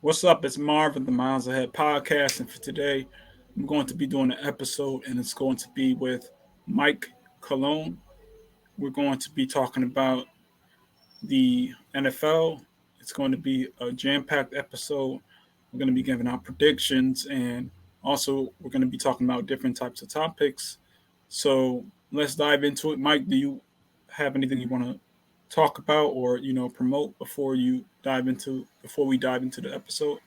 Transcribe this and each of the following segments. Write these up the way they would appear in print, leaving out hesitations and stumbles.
What's up? It's Marvin, the Miles Ahead podcast, and for today, I'm going to be doing an episode, and it's going to be with Mike Cologne. We're going to be talking about the NFL. It's going to be a jam-packed episode. We're going to be giving out predictions, and also we're going to be talking about different types of topics. So let's dive into it. Mike, do you have anything you want to talk about or promote before we dive into the episode?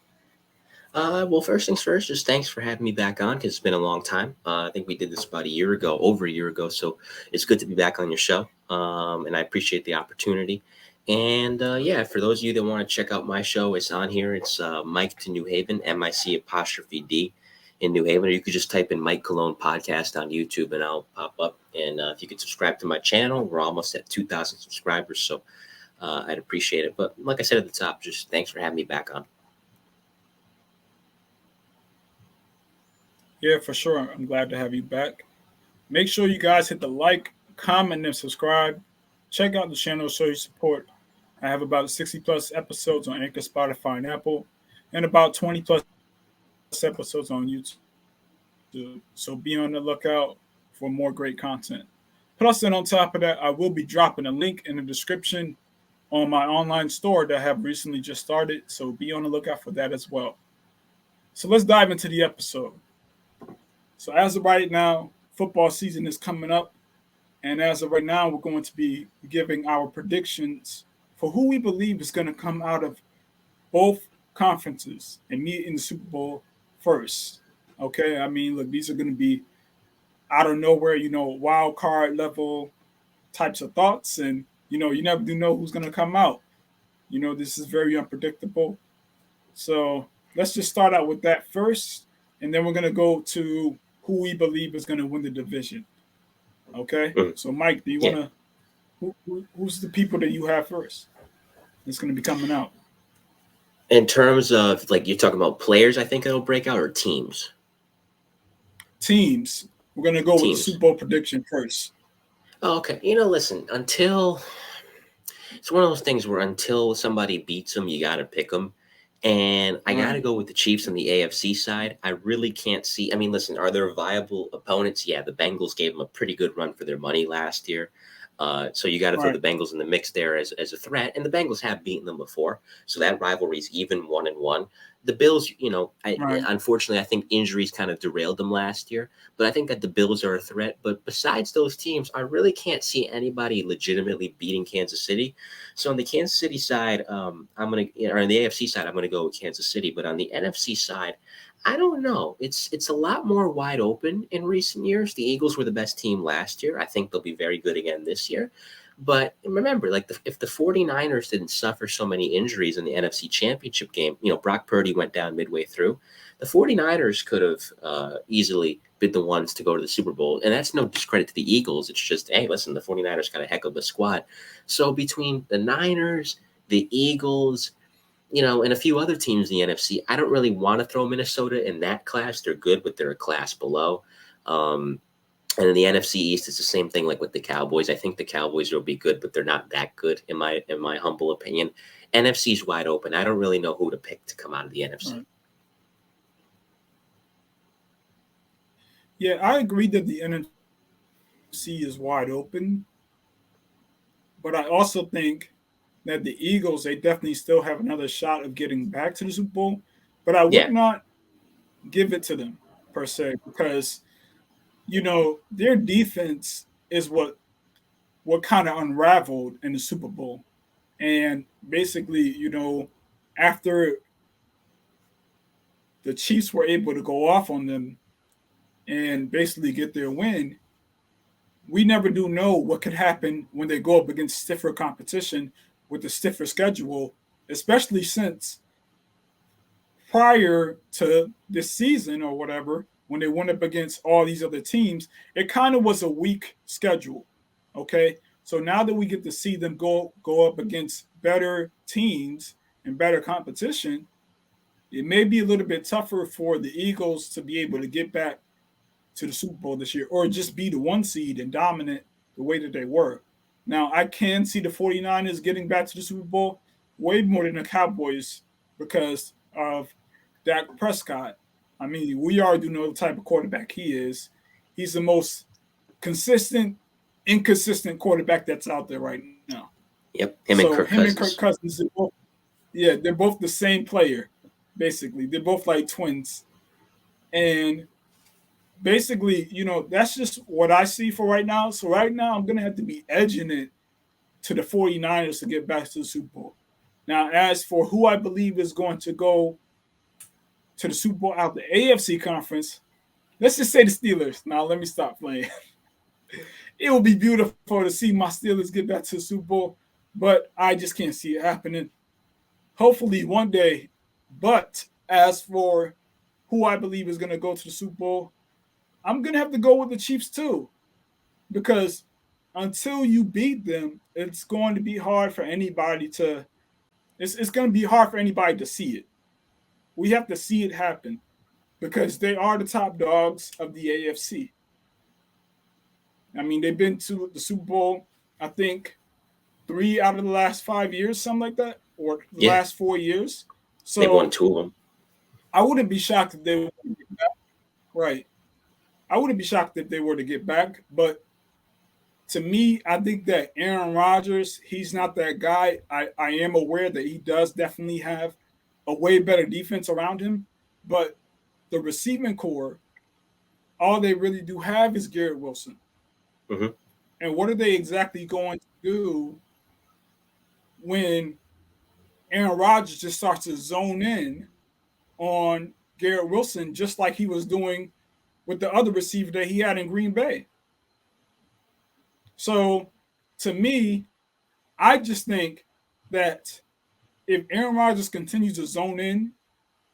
Well, first things first, just thanks for having me back on because it's been a long time. I think we did this about a year ago, over a year ago. So it's good to be back on your show. And I appreciate the opportunity. And yeah, for those of you that want to check out my show, it's on here. It's Mike to New Haven, MIC apostrophe D in New Haven. Or you could just type in Mike Cologne podcast on YouTube and I'll pop up. And if you could subscribe to my channel, we're almost at 2,000 subscribers. So I'd appreciate it. But like I said at the top, just thanks for having me back on. Yeah, for sure. I'm glad to have you back. Make sure you guys hit the like, comment, and subscribe. Check out the channel, show your support. I have about 60 plus episodes on Anchor, Spotify, and Apple, and about 20 plus episodes on YouTube. So be on the lookout for more great content. Plus, and on top of that, I will be dropping a link in the description on my online store that I have recently just started. So be on the lookout for that as well. So let's dive into the episode. So as of right now, football season is coming up. And as of right now, we're going to be giving our predictions for who we believe is going to come out of both conferences and meet in the Super Bowl first. Okay, I mean, look, these are going to be out of nowhere, wild card level types of thoughts. And, you never do know who's going to come out. This is very unpredictable. So let's just start out with that first. And then we're going to go to who we believe is going to win the division. Okay. Mhm. So, Mike, do you Yeah. want to? Who's the people that you have first? That's going to be coming out. In terms of like you're talking about players, I think it'll break out or teams. Teams. We're going to go with the Teams. Super Bowl prediction first. Oh, okay. Listen. Until it's one of those things where until somebody beats them, you got to pick them. And I got to Right. go with the Chiefs on the AFC side. I really can't see. I mean, listen, are there viable opponents? Yeah, the Bengals gave them a pretty good run for their money last year. So you got to throw Right. the Bengals in the mix there as a threat. And the Bengals have beaten them before. So that rivalry is even 1-1. The Bills, Right. unfortunately, I think injuries kind of derailed them last year. But I think that the Bills are a threat. But besides those teams, I really can't see anybody legitimately beating Kansas City. So on the Kansas City side, or on the AFC side, I'm gonna go with Kansas City. But on the NFC side, I don't know. It's a lot more wide open in recent years. The Eagles were the best team last year. I think they'll be very good again this year. But remember, like if the 49ers didn't suffer so many injuries in the NFC Championship game, Brock Purdy went down midway through. The 49ers could have easily been the ones to go to the Super Bowl. And that's no discredit to the Eagles. It's just, hey, listen, the 49ers got a heck of a squad. So between the Niners, the Eagles, and a few other teams in the NFC, I don't really want to throw Minnesota in that class. They're good, but they're a class below. And in the NFC East, it's the same thing like with the Cowboys. I think the Cowboys will be good, but they're not that good in my humble opinion. NFC's wide open. I don't really know who to pick to come out of the NFC. Right. Yeah, I agree that the NFC is wide open, but I also think that the Eagles they definitely still have another shot of getting back to the Super Bowl. But I would Yeah. not give it to them per se because their defense is what kind of unraveled in the Super Bowl. And basically, after the Chiefs were able to go off on them and basically get their win, we never do know what could happen when they go up against stiffer competition with a stiffer schedule, especially since prior to this season or whatever, when they went up against all these other teams, it kind of was a weak schedule. Okay. So now that we get to see them go up against better teams and better competition, it may be a little bit tougher for the Eagles to be able to get back to the Super Bowl this year or just be the one seed and dominant the way that they were. Now, I can see the 49ers getting back to the Super Bowl way more than the Cowboys because of Dak Prescott. I mean, we already know the type of quarterback he is. He's the most consistent, inconsistent quarterback that's out there right now. Yep, him and Kirk him and Cousins. Kirk Cousins, they're both the same player, basically. They're both like twins. And basically, that's just what I see for right now. So right now, I'm going to have to be edging it to the 49ers to get back to the Super Bowl. Now, as for who I believe is going to go to the Super Bowl out the AFC conference, let's just say the Steelers. Now, let me stop playing. It will be beautiful to see my Steelers get back to the Super Bowl, but I just can't see it happening. Hopefully one day. But as for who I believe is going to go to the Super Bowl, I'm going to have to go with the Chiefs too, because until you beat them, it's going to be hard for anybody to – it's going to be hard for anybody to see it. We have to see it happen because they are the top dogs of the AFC. I mean, they've been to the Super Bowl, I think, 3 out of the last 5 years, something like that, or the last 4 years. So they won 2 of them. I wouldn't be shocked if they were to get back. Right. I wouldn't be shocked if they were to get back. But to me, I think that Aaron Rodgers, he's not that guy. I am aware that he does definitely have a way better defense around him. But the receiving core, all they really do have is Garrett Wilson. Mm-hmm. And what are they exactly going to do when Aaron Rodgers just starts to zone in on Garrett Wilson, just like he was doing with the other receiver that he had in Green Bay? So, to me, I just think that if Aaron Rodgers continues to zone in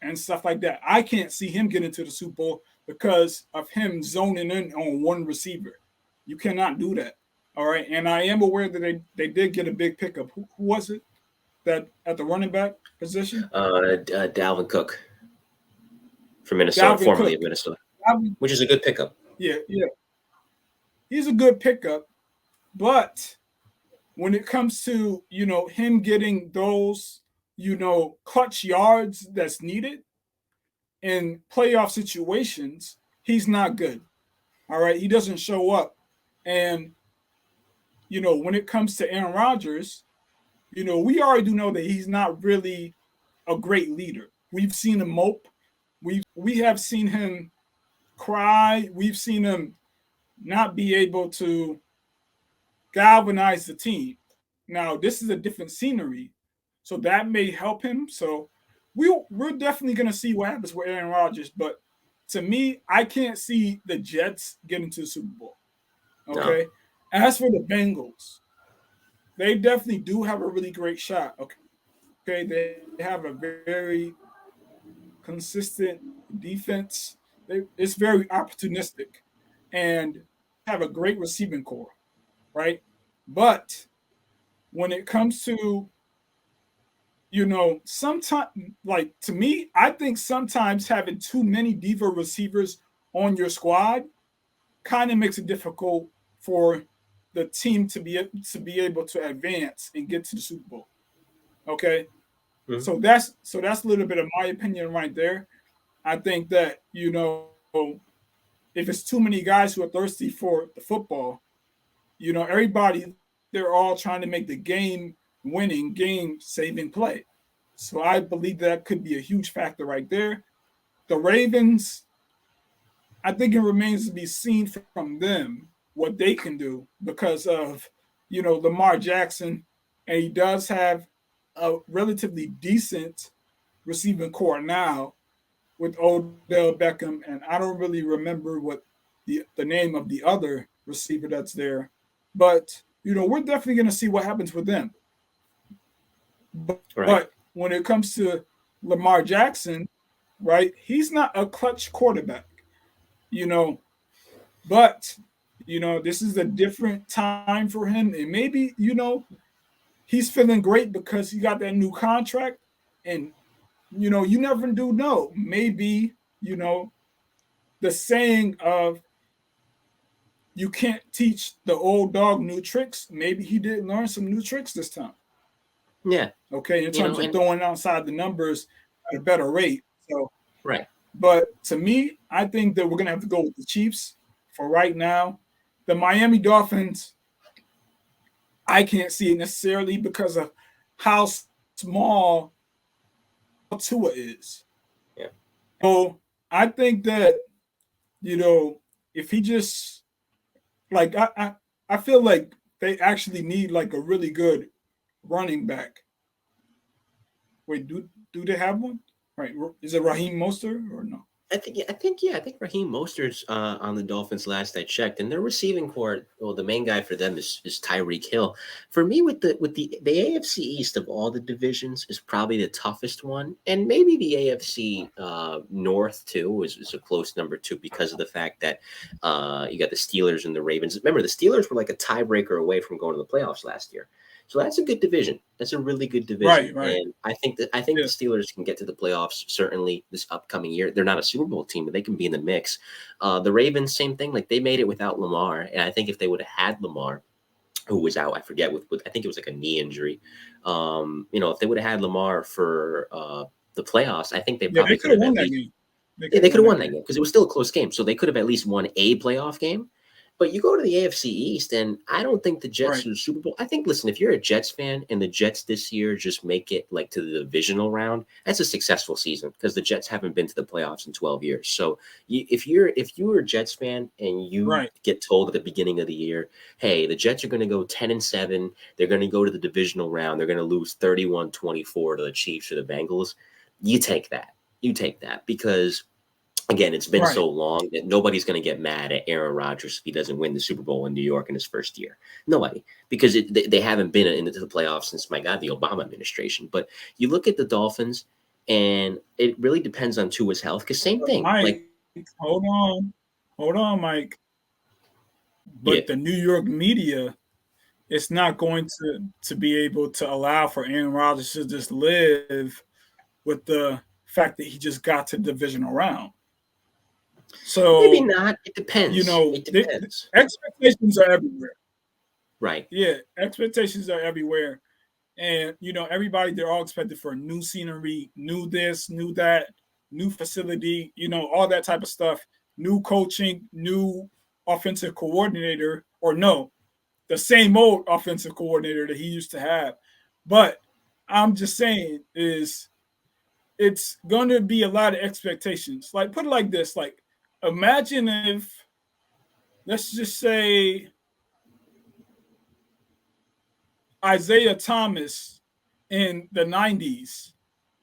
and stuff like that, I can't see him getting to the Super Bowl because of him zoning in on one receiver. You cannot do that. All right. And I am aware that they did get a big pickup. Who was it that at the running back position? Dalvin Cook from Minnesota, formerly of Minnesota, which is a good pickup. Yeah. He's a good pickup. But when it comes to, him getting those, clutch yards that's needed in playoff situations, he's not good. All right. He doesn't show up. And, when it comes to Aaron Rodgers, we already do know that he's not really a great leader. We've seen him mope. We have seen him cry. We've seen him not be able to galvanize the team. Now, this is a different scenery, so that may help him. So we're definitely going to see what happens with Aaron Rodgers. But to me, I can't see the Jets getting to the Super Bowl. Okay. No. As for the Bengals, they definitely do have a really great shot. Okay. They have a very consistent defense. It's very opportunistic and have a great receiving core, right? But when it comes to, sometimes, like, to me, I think sometimes having too many diva receivers on your squad kind of makes it difficult for the team to be able to advance and get to the Super Bowl. Okay. Mm-hmm. So that's a little bit of my opinion right there. I think that, if it's too many guys who are thirsty for the football, everybody, they're all trying to make the game-winning, game-saving play. So I believe that could be a huge factor right there. The Ravens, I think it remains to be seen from them what they can do because of, Lamar Jackson, and he does have a relatively decent receiving core now with Odell Beckham, and I don't really remember what the name of the other receiver that's there. But, we're definitely going to see what happens with them. But when it comes to Lamar Jackson, right, he's not a clutch quarterback, But, this is a different time for him. And maybe, he's feeling great because he got that new contract. And, you never do know. Maybe, the saying of you can't teach the old dog new tricks. Maybe he did learn some new tricks this time. Yeah. Okay. In terms of throwing outside the numbers, at a better rate. So, Right. but to me, I think that we're gonna have to go with the Chiefs for right now. The Miami Dolphins, I can't see it necessarily because of how small Tua is. Yeah. So I think that, if he just like I feel like they actually need like a really good running back. Wait, do they have one? Right. Is it Raheem Mostert or no? I think Raheem Mostert's on the Dolphins last I checked, and their receiving core. Well, the main guy for them is Tyreek Hill. For me, with the AFC East of all the divisions is probably the toughest one, and maybe the AFC North too is a close number two because of the fact that you got the Steelers and the Ravens. Remember, the Steelers were like a tiebreaker away from going to the playoffs last year. So that's a good division. That's a really good division, Right. and I think Yeah. the Steelers can get to the playoffs certainly this upcoming year. They're not a Super Bowl team, but they can be in the mix. The Ravens, same thing. Like they made it without Lamar, and I think if they would have had Lamar, who was out, I forget with I think it was like a knee injury. If they would have had Lamar for the playoffs, I think they Yeah, probably they could could have have won at that least game. they could have won that game because it was still a close game. So they could have at least won a playoff game. But you go to the AFC East, and I don't think the Jets Right. are the Super Bowl. I think, listen, if you're a Jets fan and the Jets this year just make it like to the divisional round, that's a successful season because the Jets haven't been to the playoffs in 12 years. So if you were a Jets fan and you Right. get told at the beginning of the year, hey, the Jets are going to go 10-7, they're going to go to the divisional round, they're going to lose 31-24 to the Chiefs or the Bengals, you take that. You take that because again, it's been Right. so long that nobody's going to get mad at Aaron Rodgers if he doesn't win the Super Bowl in New York in his first year. Nobody, because they haven't been into the playoffs since, my God, the Obama administration. But you look at the Dolphins, and it really depends on Tua's health. Because same But thing, like Mike, hold on, Mike. yeah, But the New York media is not going to be able to allow for Aaron Rodgers to just live with the fact that he just got to the divisional round. maybe So, not. It depends. It the depends, expectations are everywhere. right? Yeah, expectations are everywhere. And, everybody, they're all expected for new scenery, new this, new that, new facility, all that type of stuff, new coaching, new offensive coordinator, or no, the same old offensive coordinator that he used to have. But I'm just saying is it's going to be a lot of expectations. Like, put it like this, like, imagine if, let's just say, Isaiah Thomas in the 90s,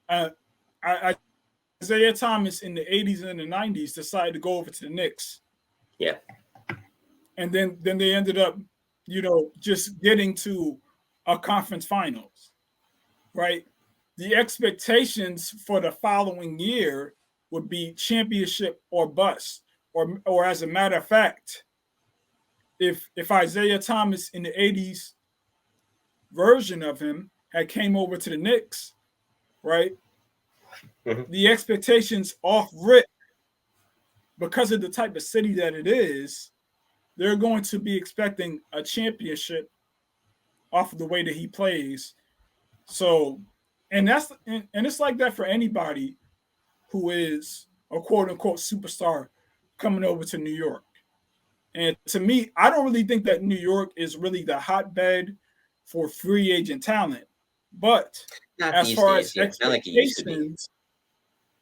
uh, Isaiah Thomas in the 80s and the 90s decided to go over to the Knicks. Yeah. And then they ended up, just getting to a conference finals, right? The expectations for the following year would be championship or bust. Or as a matter of fact, if Isaiah Thomas in the 80s version of him had came over to the Knicks, right? Mhm. The expectations off rip, because of the type of city that it is, they're going to be expecting a championship off of the way that he plays. So, and it's like that for anybody who is a quote unquote superstar coming over to New York. And to me, I don't really think that New York is really the hotbed for free agent talent. But Not as these far as days. Yeah, not like it used to be. expectations,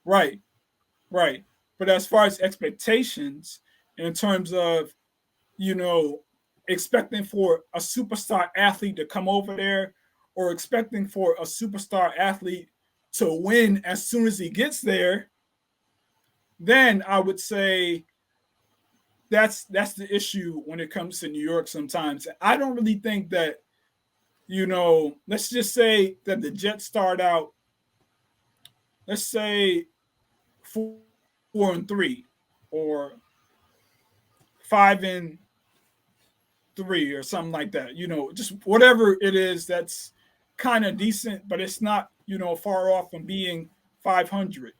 right, right. But as far as expectations, in terms of, expecting for a superstar athlete to come over there or expecting for a superstar athlete to win as soon as he gets there, then I would say that's the issue when it comes to New York sometimes. I don't really think that, let's just say that the Jets start out, let's say 4-3 or 5-3 or something like that. Just whatever it is that's kind of decent, but it's not, far off from being 500.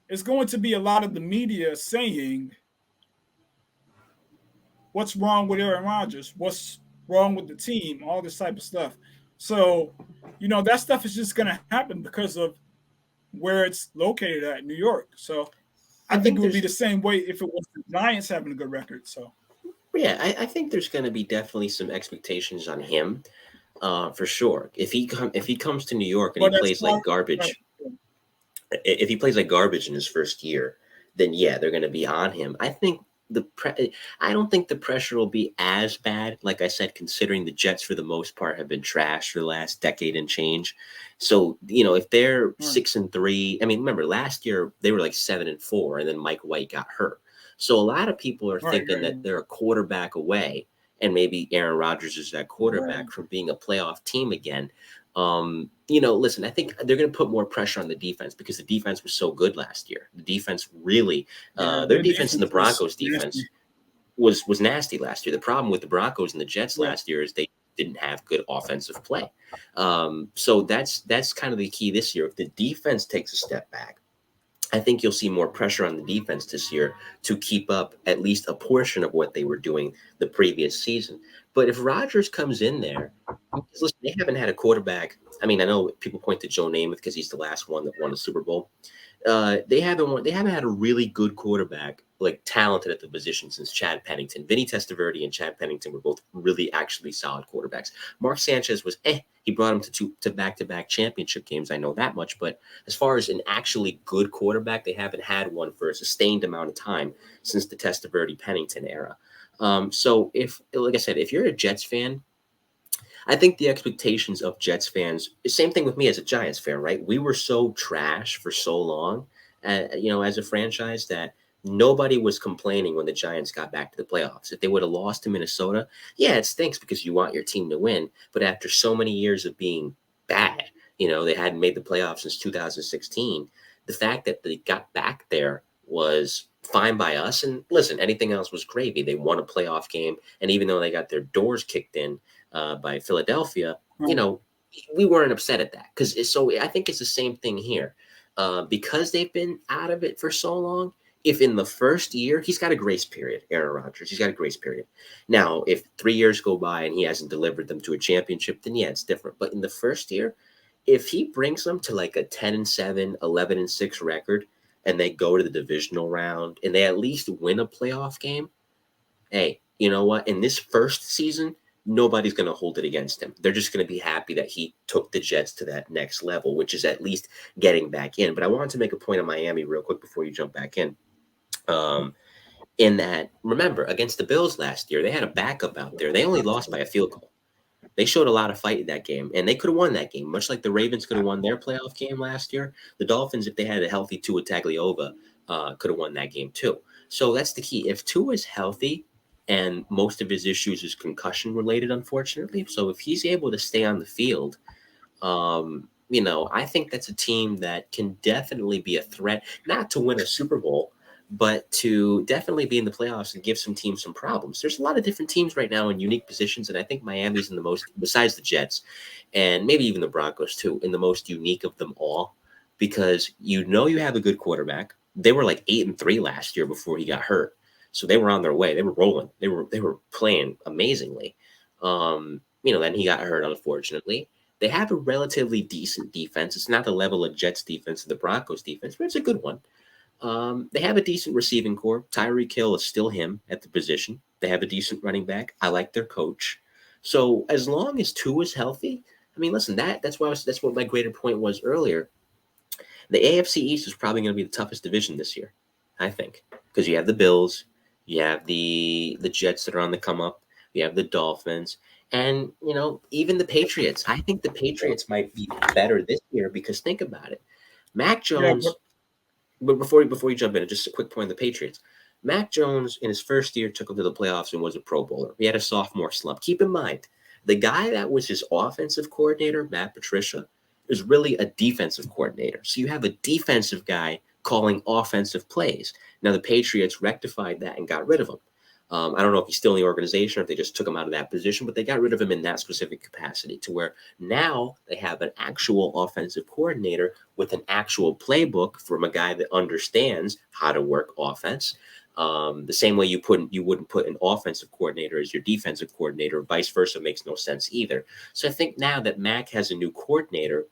It's going to be a lot of the media saying, what's wrong with Aaron Rodgers? What's wrong with the team? All this type of stuff. So, that stuff is just going to happen because of where it's located at, New York. So I I think think it would be there's the same way if it was the Giants having a good record. So, yeah, I think there's going to be definitely some expectations on him, for sure. If he comes to New York and he but as plays far like garbage, if he plays like garbage in his first year, then yeah, they're going to be on him. I don't think the pressure will be as bad. Like I said, considering the Jets for the most part have been trash for the last decade and change. So if they're right, 6-3, I mean, remember last year they were like 7-4, and then Mike White got hurt. So a lot of people are right, thinking that they're a quarterback away, and maybe Aaron Rodgers is that right, quarterback from being a playoff team again. Listen, I think they're going to put more pressure on the defense because the defense was so good last year. The defense really, yeah, their their defense and the defense was Broncos nasty. defense was nasty last year. The problem with the Broncos and the Jets Yeah, last year is they didn't have good offensive play. So that's kind of the key this year. If the defense takes a step back, I think you'll see more pressure on the defense this year to keep up at least a portion of what they were doing the previous season. But if Rodgers comes in there, because listen, they haven't had a quarterback. I mean, I know people point to Joe Namath because he's the last one that won a Super Bowl. They haven't had a really good quarterback, like talented at the position, since Chad Pennington. Vinny Testaverde and Chad Pennington were both really actually solid quarterbacks. Mark Sanchez was he brought him to back-to-back championship games. I know that much, but as far as an actually good quarterback, they haven't had one for a sustained amount of time since the Testaverde Pennington era. So if, like I said, if you're a Jets fan, I think the expectations of Jets fans, same thing with me as a Giants fan, right? We were so trash for so long, as a franchise that nobody was complaining when the Giants got back to the playoffs. If they would have lost to Minnesota, yeah, it stinks because you want your team to win. But after so many years of being bad, they hadn't made the playoffs since 2016. The fact that they got back there was fine by us. And listen, anything else was gravy. They won a playoff game. And even though they got their doors kicked in, by Philadelphia, right, we weren't upset at that because so I think it's the same thing here, because they've been out of it for so long. If in the first year he's got a grace period, Aaron Rodgers, he's got a grace period. Now, if 3 years go by and he hasn't delivered them to a championship, then yeah, it's different. But in the first year, if he brings them to like a 10-7, 11-6 record, and they go to the divisional round and they at least win a playoff game, hey, you know what? In this first season, nobody's going to hold it against him. They're just going to be happy that he took the Jets to that next level, which is at least getting back in. But I wanted to make a point on Miami real quick before you jump back in. In that, remember, against the Bills last year, they had a backup out there. They only lost by a field goal. They showed a lot of fight in that game, and they could have won that game, much like the Ravens could have won their playoff game last year. The Dolphins, if they had a healthy Tua Tagovailoa, could have won that game too. So that's the key. If Tua is healthy, and most of his issues is concussion related, unfortunately, so if he's able to stay on the field, I think that's a team that can definitely be a threat, not to win a Super Bowl, but to definitely be in the playoffs and give some teams some problems. There's a lot of different teams right now in unique positions, and I think Miami's in the most, besides the Jets, and maybe even the Broncos too, in the most unique of them all, because you have a good quarterback. They were like 8-3 last year before he got hurt, so they were on their way. They were rolling. They were playing amazingly. Then he got hurt, unfortunately. They have a relatively decent defense. It's not the level of Jets defense or the Broncos defense, but it's a good one. They have a decent receiving core. Tyreek Hill is still him at the position. They have a decent running back. I like their coach. So as long as Tua is healthy, I mean, listen, that's what my greater point was earlier. The AFC East is probably going to be the toughest division this year, I think, because you have the Bills, you have the Jets that are on the come up, you have the Dolphins, and even the Patriots. I think the Patriots might be better this year because think about it, Mac yeah, Jones. But before you jump in, just a quick point on the Patriots. Mac Jones in his first year took them to the playoffs and was a Pro Bowler. He had a sophomore slump. Keep in mind, the guy that was his offensive coordinator, Matt Patricia, is really a defensive coordinator. So you have a defensive guy calling offensive plays. Now the Patriots rectified that and got rid of him. I don't know if he's still in the organization or if they just took him out of that position, but they got rid of him in that specific capacity to where now they have an actual offensive coordinator with an actual playbook from a guy that understands how to work offense. The same way you wouldn't put an offensive coordinator as your defensive coordinator, vice versa makes no sense either. So I think now that Mac has a new coordinator,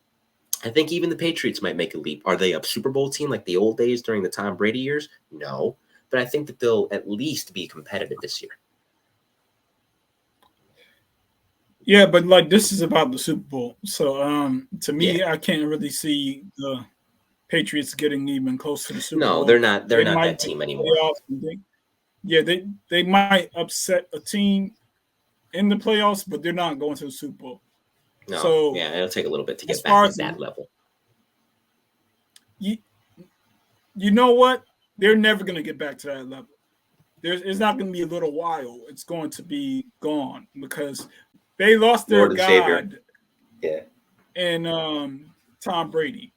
I think even the Patriots might make a leap. Are they a Super Bowl team like the old days during the Tom Brady years? No. But I think that they'll at least be competitive this year. Yeah, but like this is about the Super Bowl. So to me, Yeah. I can't really see the Patriots getting even close to the Super No, Bowl. they're not. They're They not might that make team the anymore. playoffs. Yeah, they might upset a team in the playoffs, but they're not going to the Super Bowl. No. So Yeah, it'll take a little bit to as get back far at as that level. you, you know what, they're never going to get back to that level. It's not going to be a little while. It's going to be gone because they lost their Lord and Savior. god Yeah. in Tom Brady.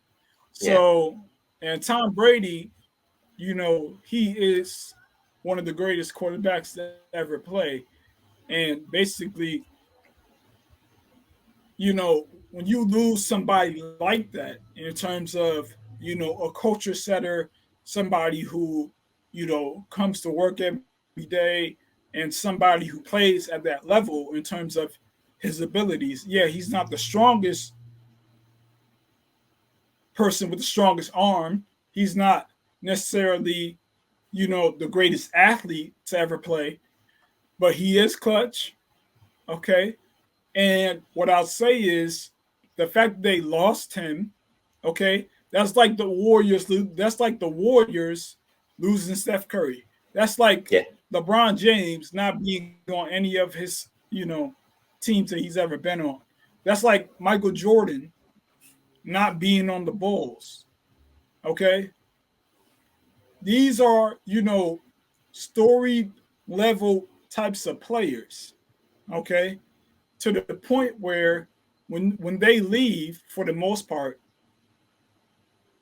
Yeah. So and Tom Brady, he is one of the greatest quarterbacks that ever play. And basically, when you lose somebody like that in terms of, a culture setter, somebody who, comes to work every day and somebody who plays at that level in terms of his abilities. Yeah, he's not the strongest person with the strongest arm. He's not necessarily, the greatest athlete to ever play, but he is clutch. Okay. And what I'll say is the fact that they lost him, okay, that's like the Warriors. That's like the Warriors losing Steph Curry. That's like Yeah. LeBron James not being on any of his, teams that he's ever been on. That's like Michael Jordan not being on the Bulls. Okay. These are, story level types of players. Okay. To the point where when they leave, for the most part,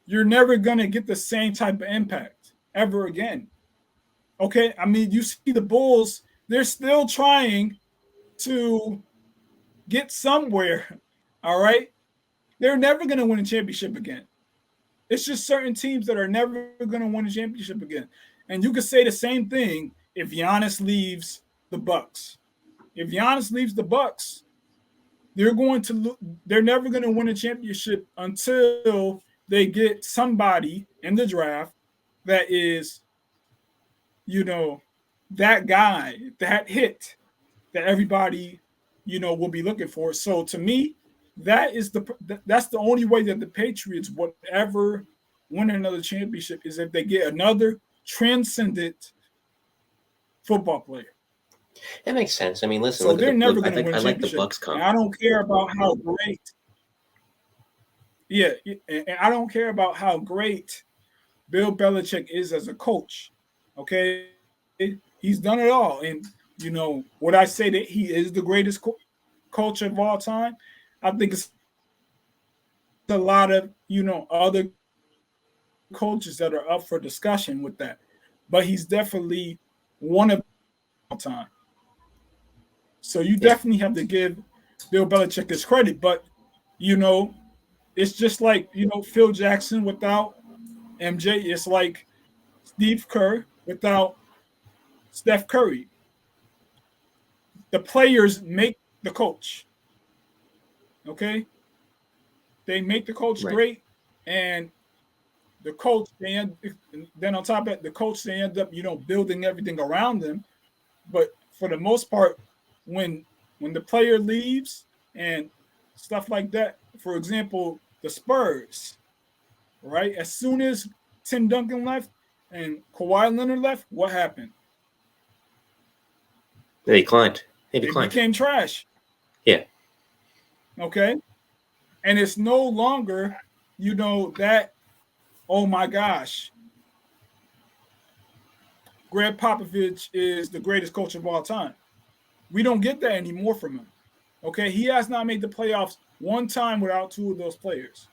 you're never gonna get the same type of impact ever again. Okay, I mean, you see the Bulls; they're still trying to get somewhere. All right, they're never gonna win a championship again. It's just certain teams that are never gonna win a championship again. And you could say the same thing if Giannis leaves the Bucks. If Giannis leaves the Bucks, they're never going to win a championship until they get somebody in the draft that is, you know, that guy, that hit that everybody, will be looking for. So to me, that's the only way that the Patriots would ever win another championship is if they get another transcendent football player. That makes sense. I mean, listen, So look at they're the never look. I going to think win I a like the championship. Bucks And come. I don't care about how great. Yeah, and I don't care about how great Bill Belichick is as a coach. Okay, he's done it all, and would I say that he is the greatest coach of all time? I think it's a lot of other coaches that are up for discussion with that, but he's definitely one of all time. So you Yeah. definitely have to give Bill Belichick his credit, but you know it's just like Phil Jackson without MJ. It's like Steve Kerr without Steph Curry. The players make the coach. Okay, they make the coach Right. great, and the coach then on top of that, the coach they end up building everything around them. But for the most part, when the player leaves and stuff like that, for example, the Spurs, right? As soon as Tim Duncan left and Kawhi Leonard left, what happened? They declined. They They declined. became trash. Yeah. Okay. And it's no longer, that, oh my gosh, Greg Popovich is the greatest coach of all time. We don't get that anymore from him. Okay. He has not made the playoffs one time without two of those players.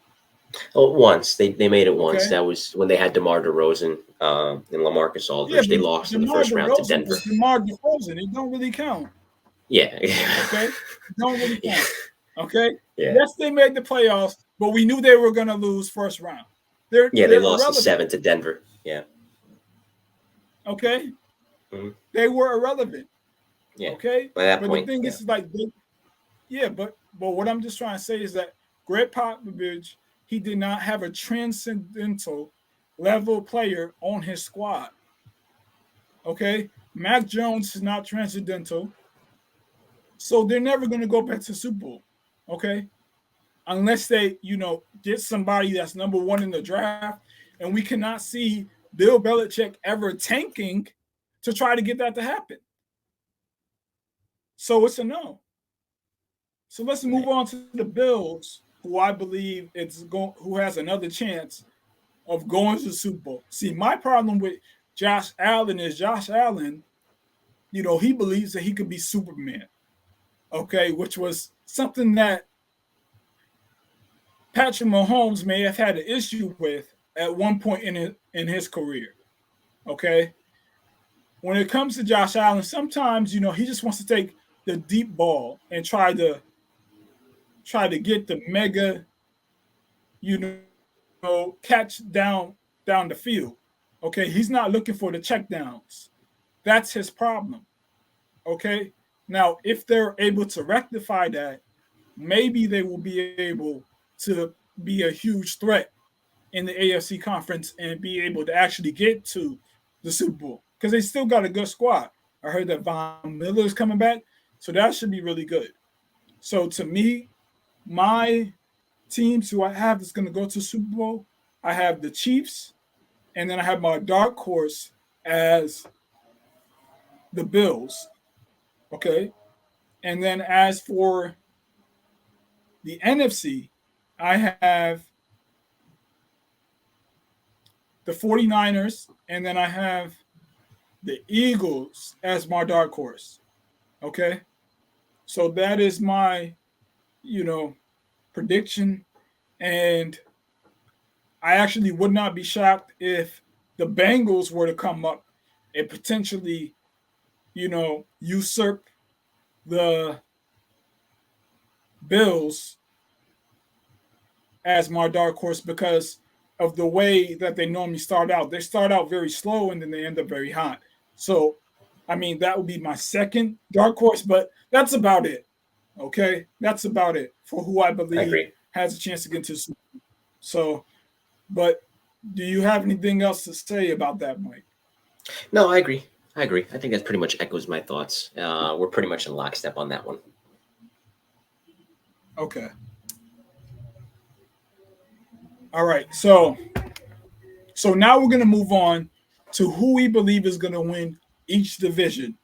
Oh, once they made it once. Okay. That was when they had DeMar DeRozan and LaMarcus Aldridge. Yeah, They but lost in the DeMar first round to DeRozan Denver. is DeMar DeRozan. It don't really count. Yeah. Okay. It don't really Yeah. count. Okay. Yeah. Yes, they made the playoffs, but we knew they were going to lose first round. They're They lost irrelevant. 7 to Denver. Yeah. Okay. Mm-hmm. They were irrelevant. Yeah. Okay. By that but point, the thing is like, but what I'm just trying to say is that Greg Popovich he did not have a transcendental level player on his squad. Okay, Mac Jones is not transcendental, so they're never going to go back to Super Bowl. Okay, unless they, get somebody that's number one in the draft, and we cannot see Bill Belichick ever tanking to try to get that to happen. So it's a no. So let's move on to the Bills, who I believe who has another chance of going to the Super Bowl. See, my problem with Josh Allen is Josh Allen, he believes that he could be Superman. Okay, which was something that Patrick Mahomes may have had an issue with at one point in his career. Okay, when it comes to Josh Allen, sometimes he just wants to take the deep ball and try to get the mega, catch down the field. Okay, he's not looking for the checkdowns. That's his problem. Okay, now if they're able to rectify that, maybe they will be able to be a huge threat in the AFC conference and be able to actually get to the Super Bowl, because they still got a good squad. I heard that Von Miller is coming back, so that should be really good. So to me, my teams who I have that's going to go to Super Bowl, I have the Chiefs, and then I have my dark horse as the Bills. Okay, and then as for the NFC, I have the 49ers, and then I have the Eagles as my dark horse. Okay, so that is my, prediction, and I actually would not be shocked if the Bengals were to come up and potentially, usurp the Bills as my dark horse because of the way that they normally start out. They start out very slow and then they end up very hot. So, that would be my second dark horse, but that's about it. Okay, that's about it for who I believe has a chance to get to Super Bowl. So, but do you have anything else to say about that, Mike? No, I agree. I think that pretty much echoes my thoughts. We're pretty much in lockstep on that one. Okay. All right. So now we're going to move on to who we believe is going to win each division.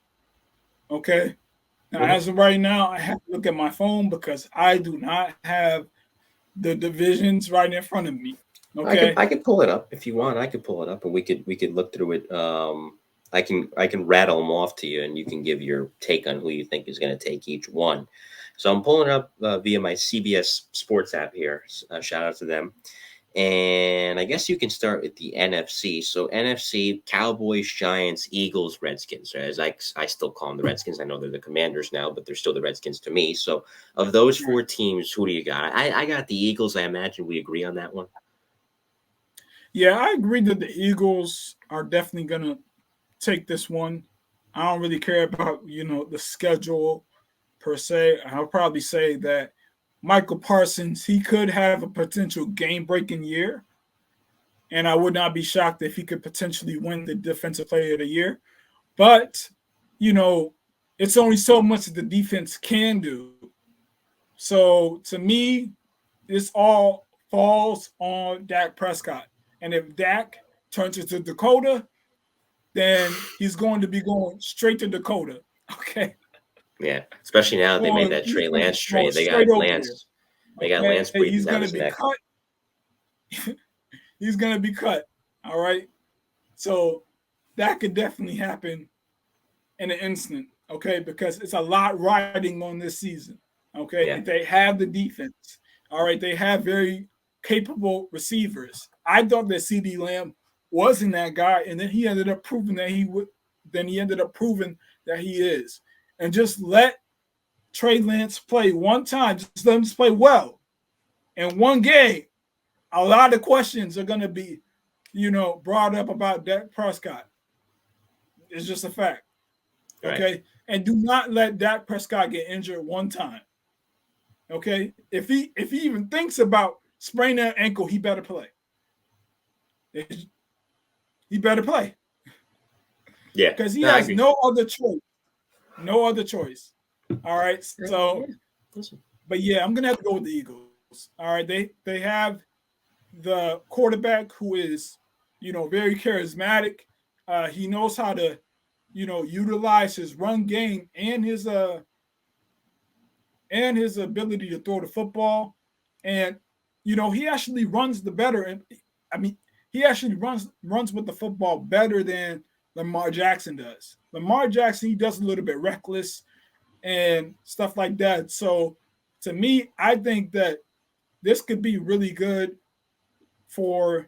Okay. Now, as of right now, I have to look at my phone because I do not have the divisions right in front of me. Okay. I can pull it up if you want. I could pull it up, and we could look through it. I can rattle them off to you, and you can give your take on who you think is going to take each one. So I'm pulling it up via my CBS Sports app here. Shout out to them. And I guess you can start with the NFC. So NFC, Cowboys, Giants, Eagles, Redskins. As I still call them the Redskins. I know they're the Commanders now, but they're still the Redskins to me. So of those four teams, who do you got? I got the Eagles. I imagine we agree on that one. Yeah, I agree that the Eagles are definitely going to take this one. I don't really care about, the schedule per se. I'll probably say that Michael Parsons, he could have a potential game-breaking year, and I would not be shocked if he could potentially win the Defensive Player of the Year. But, it's only so much that the defense can do. So, to me, this all falls on Dak Prescott. And if Dak turns into Dakota, then he's going to be going straight to Dakota. Okay. Yeah, especially now they made that Trey Lance trade. They got Lance. They got Lance breathing down his neck. He's going to be cut. All right. So that could definitely happen in an instant. Okay, because it's a lot riding on this season. Okay, yeah. They have the defense. All right, they have very capable receivers. I thought that CeeDee Lamb wasn't that guy, and then he ended up proving that he would. Then he ended up proving that he is. And just let Trey Lance play one time. Just let him just play well. In one game, a lot of questions are going to be, brought up about Dak Prescott. It's just a fact. Okay? Right. And do not let Dak Prescott get injured one time. Okay? If he even thinks about sprain that ankle, he better play. He better play. Yeah. Because he has no other choice. No other choice. All right. So, but yeah, I'm going to have to go with the Eagles. All right. They have the quarterback who is, very charismatic. He knows how to, utilize his run game and his ability to throw the football. And, he actually runs the better. And I mean, he actually runs with the football better than Lamar Jackson does. Lamar Jackson, he does a little bit reckless and stuff like that. So to me, I think that this could be really good for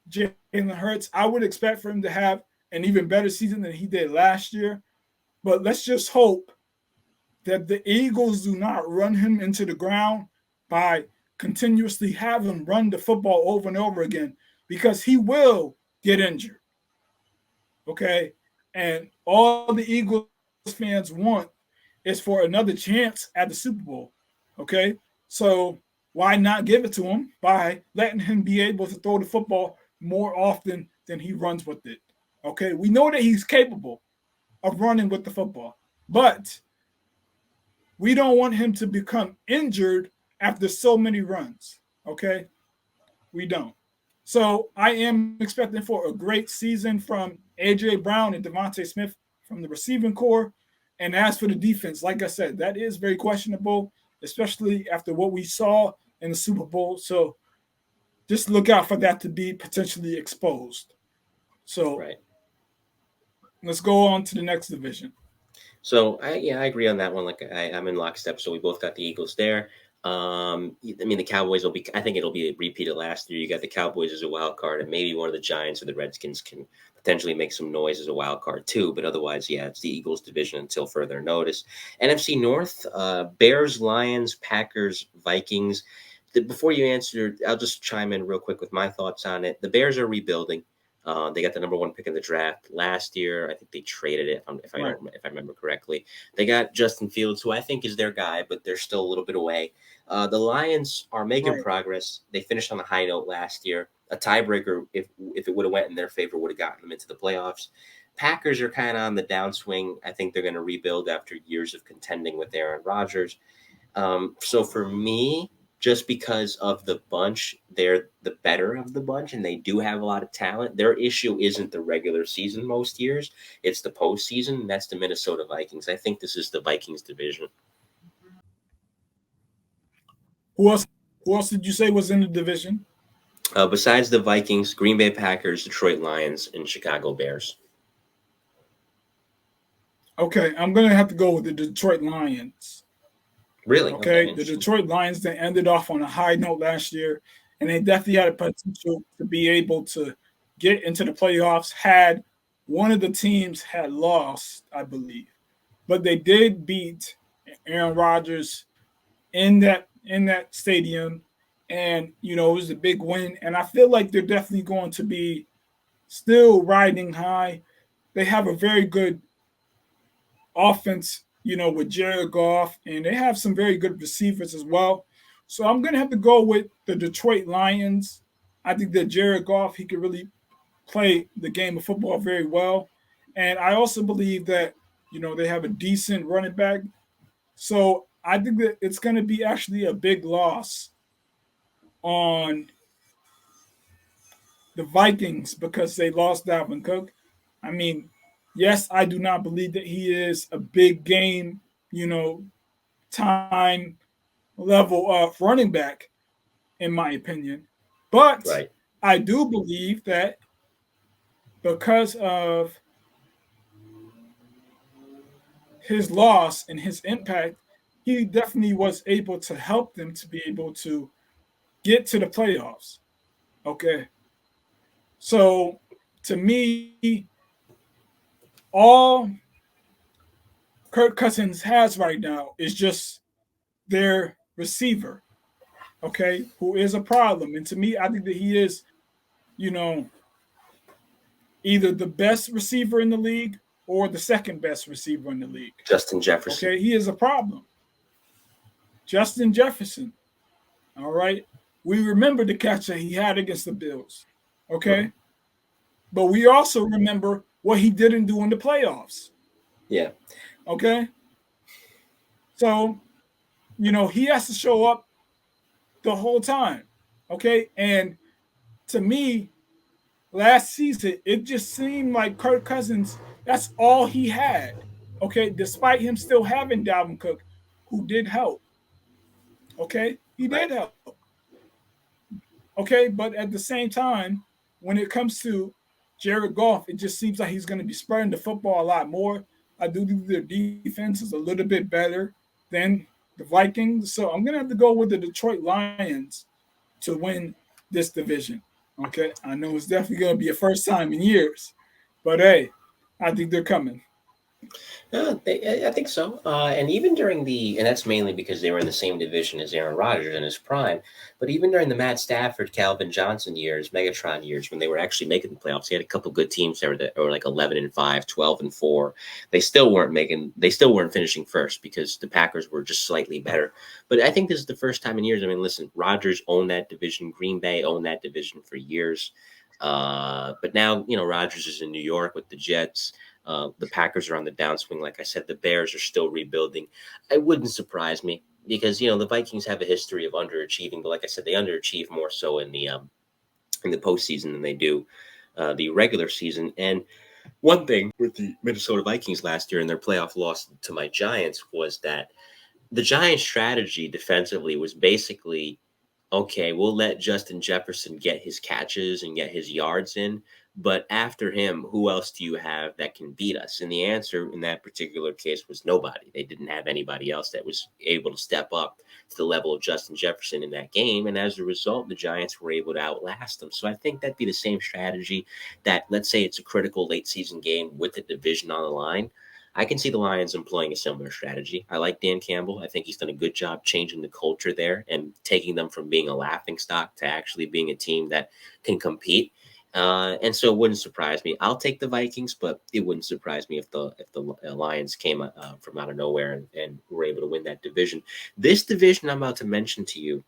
Jalen Hurts. I would expect for him to have an even better season than he did last year. But let's just hope that the Eagles do not run him into the ground by continuously have him run the football over and over again, because he will get injured. Okay? And all the Eagles fans want is for another chance at the Super Bowl. Okay? So why not give it to him by letting him be able to throw the football more often than he runs with it? Okay? We know that he's capable of running with the football, but we don't want him to become injured after so many runs. Okay? We don't. So I am expecting for a great season from A.J. Brown and Devontae Smith from the receiving core. And as for the defense, like I said, that is very questionable, especially after what we saw in the Super Bowl. So just look out for that to be potentially exposed. So Let's go on to the next division. So I agree on that one. Like I'm in lockstep. So we both got the Eagles there. I mean, the Cowboys will be. I think it'll be a repeat of last year. You got the Cowboys as a wild card, and maybe one of the Giants or the Redskins can potentially make some noise as a wild card too. But otherwise, yeah, it's the Eagles division until further notice. NFC North: Bears, Lions, Packers, Vikings. Before you answer, I'll just chime in real quick with my thoughts on it. The Bears are rebuilding. They got the number 1 pick in the draft last year. I think they traded it, if I remember correctly. They got Justin Fields, who I think is their guy, but they're still a little bit away. The Lions are making progress. They finished on a high note last year. A tiebreaker, if it would have went in their favor, would have gotten them into the playoffs. Packers are kind of on the downswing. I think they're going to rebuild after years of contending with Aaron Rodgers. So for me, just because of the bunch, they're the better of the bunch, and they do have a lot of talent. Their issue isn't the regular season most years. It's the postseason, and that's the Minnesota Vikings. I think this is the Vikings division. Who else did you say was in the division? Besides the Vikings, Green Bay Packers, Detroit Lions, and Chicago Bears. Okay, I'm going to have to go with the Detroit Lions. Really? Okay, the Detroit Lions, they ended off on a high note last year, and they definitely had a potential to be able to get into the playoffs had one of the teams had lost, I believe. But they did beat Aaron Rodgers in that stadium, and it was a big win. And I feel like they're definitely going to be still riding high. They have a very good offense, with Jared Goff, and they have some very good receivers as well. So I'm going to have to go with the Detroit Lions. I think that Jared Goff, he could really play the game of football very well. And I also believe that, they have a decent running back. So I think that it's going to be actually a big loss on the Vikings because they lost Dalvin Cook. I mean, yes, I do not believe that he is a big game, time level of running back, in my opinion. But I do believe that because of his loss and his impact, he definitely was able to help them to be able to get to the playoffs. Okay. So to me, all Kirk Cousins has right now is just their receiver, okay, who is a problem. And to me, I think that he is, either the best receiver in the league or the second best receiver in the league. Justin Jefferson. Okay, he is a problem. Justin Jefferson. All right. we remember the catch that he had against the Bills. Okay. Mhm. But we also remember what he didn't do in the playoffs. Yeah. Okay. So, he has to show up the whole time. Okay. And to me, last season, it just seemed like Kirk Cousins, that's all he had. Okay. Despite him still having Dalvin Cook, who did help. Okay. He did Right. help. Okay. But at the same time, when it comes to Jared Goff, it just seems like he's going to be spreading the football a lot more. I do think their defense is a little bit better than the Vikings. So I'm going to have to go with the Detroit Lions to win this division. Okay. I know it's definitely going to be a first time in years, but hey, I think they're coming. I think so. And even during and that's mainly because they were in the same division as Aaron Rodgers in his prime. But even during the Matt Stafford, Calvin Johnson years, Megatron years, when they were actually making the playoffs, he had a couple good teams there that were like 11-5, 12-4. They still weren't finishing first because the Packers were just slightly better. But I think this is the first time in years. I mean, listen, Rodgers owned that division. Green Bay owned that division for years. But now, Rodgers is in New York with the Jets. The Packers are on the downswing. Like I said, the Bears are still rebuilding. It wouldn't surprise me because the Vikings have a history of underachieving. But like I said, they underachieve more so in the postseason than they do the regular season. And one thing with the Minnesota Vikings last year in their playoff loss to my Giants was that the Giants' strategy defensively was basically, okay, we'll let Justin Jefferson get his catches and get his yards in. But after him, who else do you have that can beat us? And the answer in that particular case was nobody. They didn't have anybody else that was able to step up to the level of Justin Jefferson in that game. And as a result, the Giants were able to outlast them. So I think that'd be the same strategy that, let's say it's a critical late season game with the division on the line. I can see the Lions employing a similar strategy. I like Dan Campbell. I think he's done a good job changing the culture there and taking them from being a laughing stock to actually being a team that can compete. And so it wouldn't surprise me. I'll take the Vikings, but it wouldn't surprise me if the Lions came from out of nowhere and were able to win that division. This division I'm about to mention to you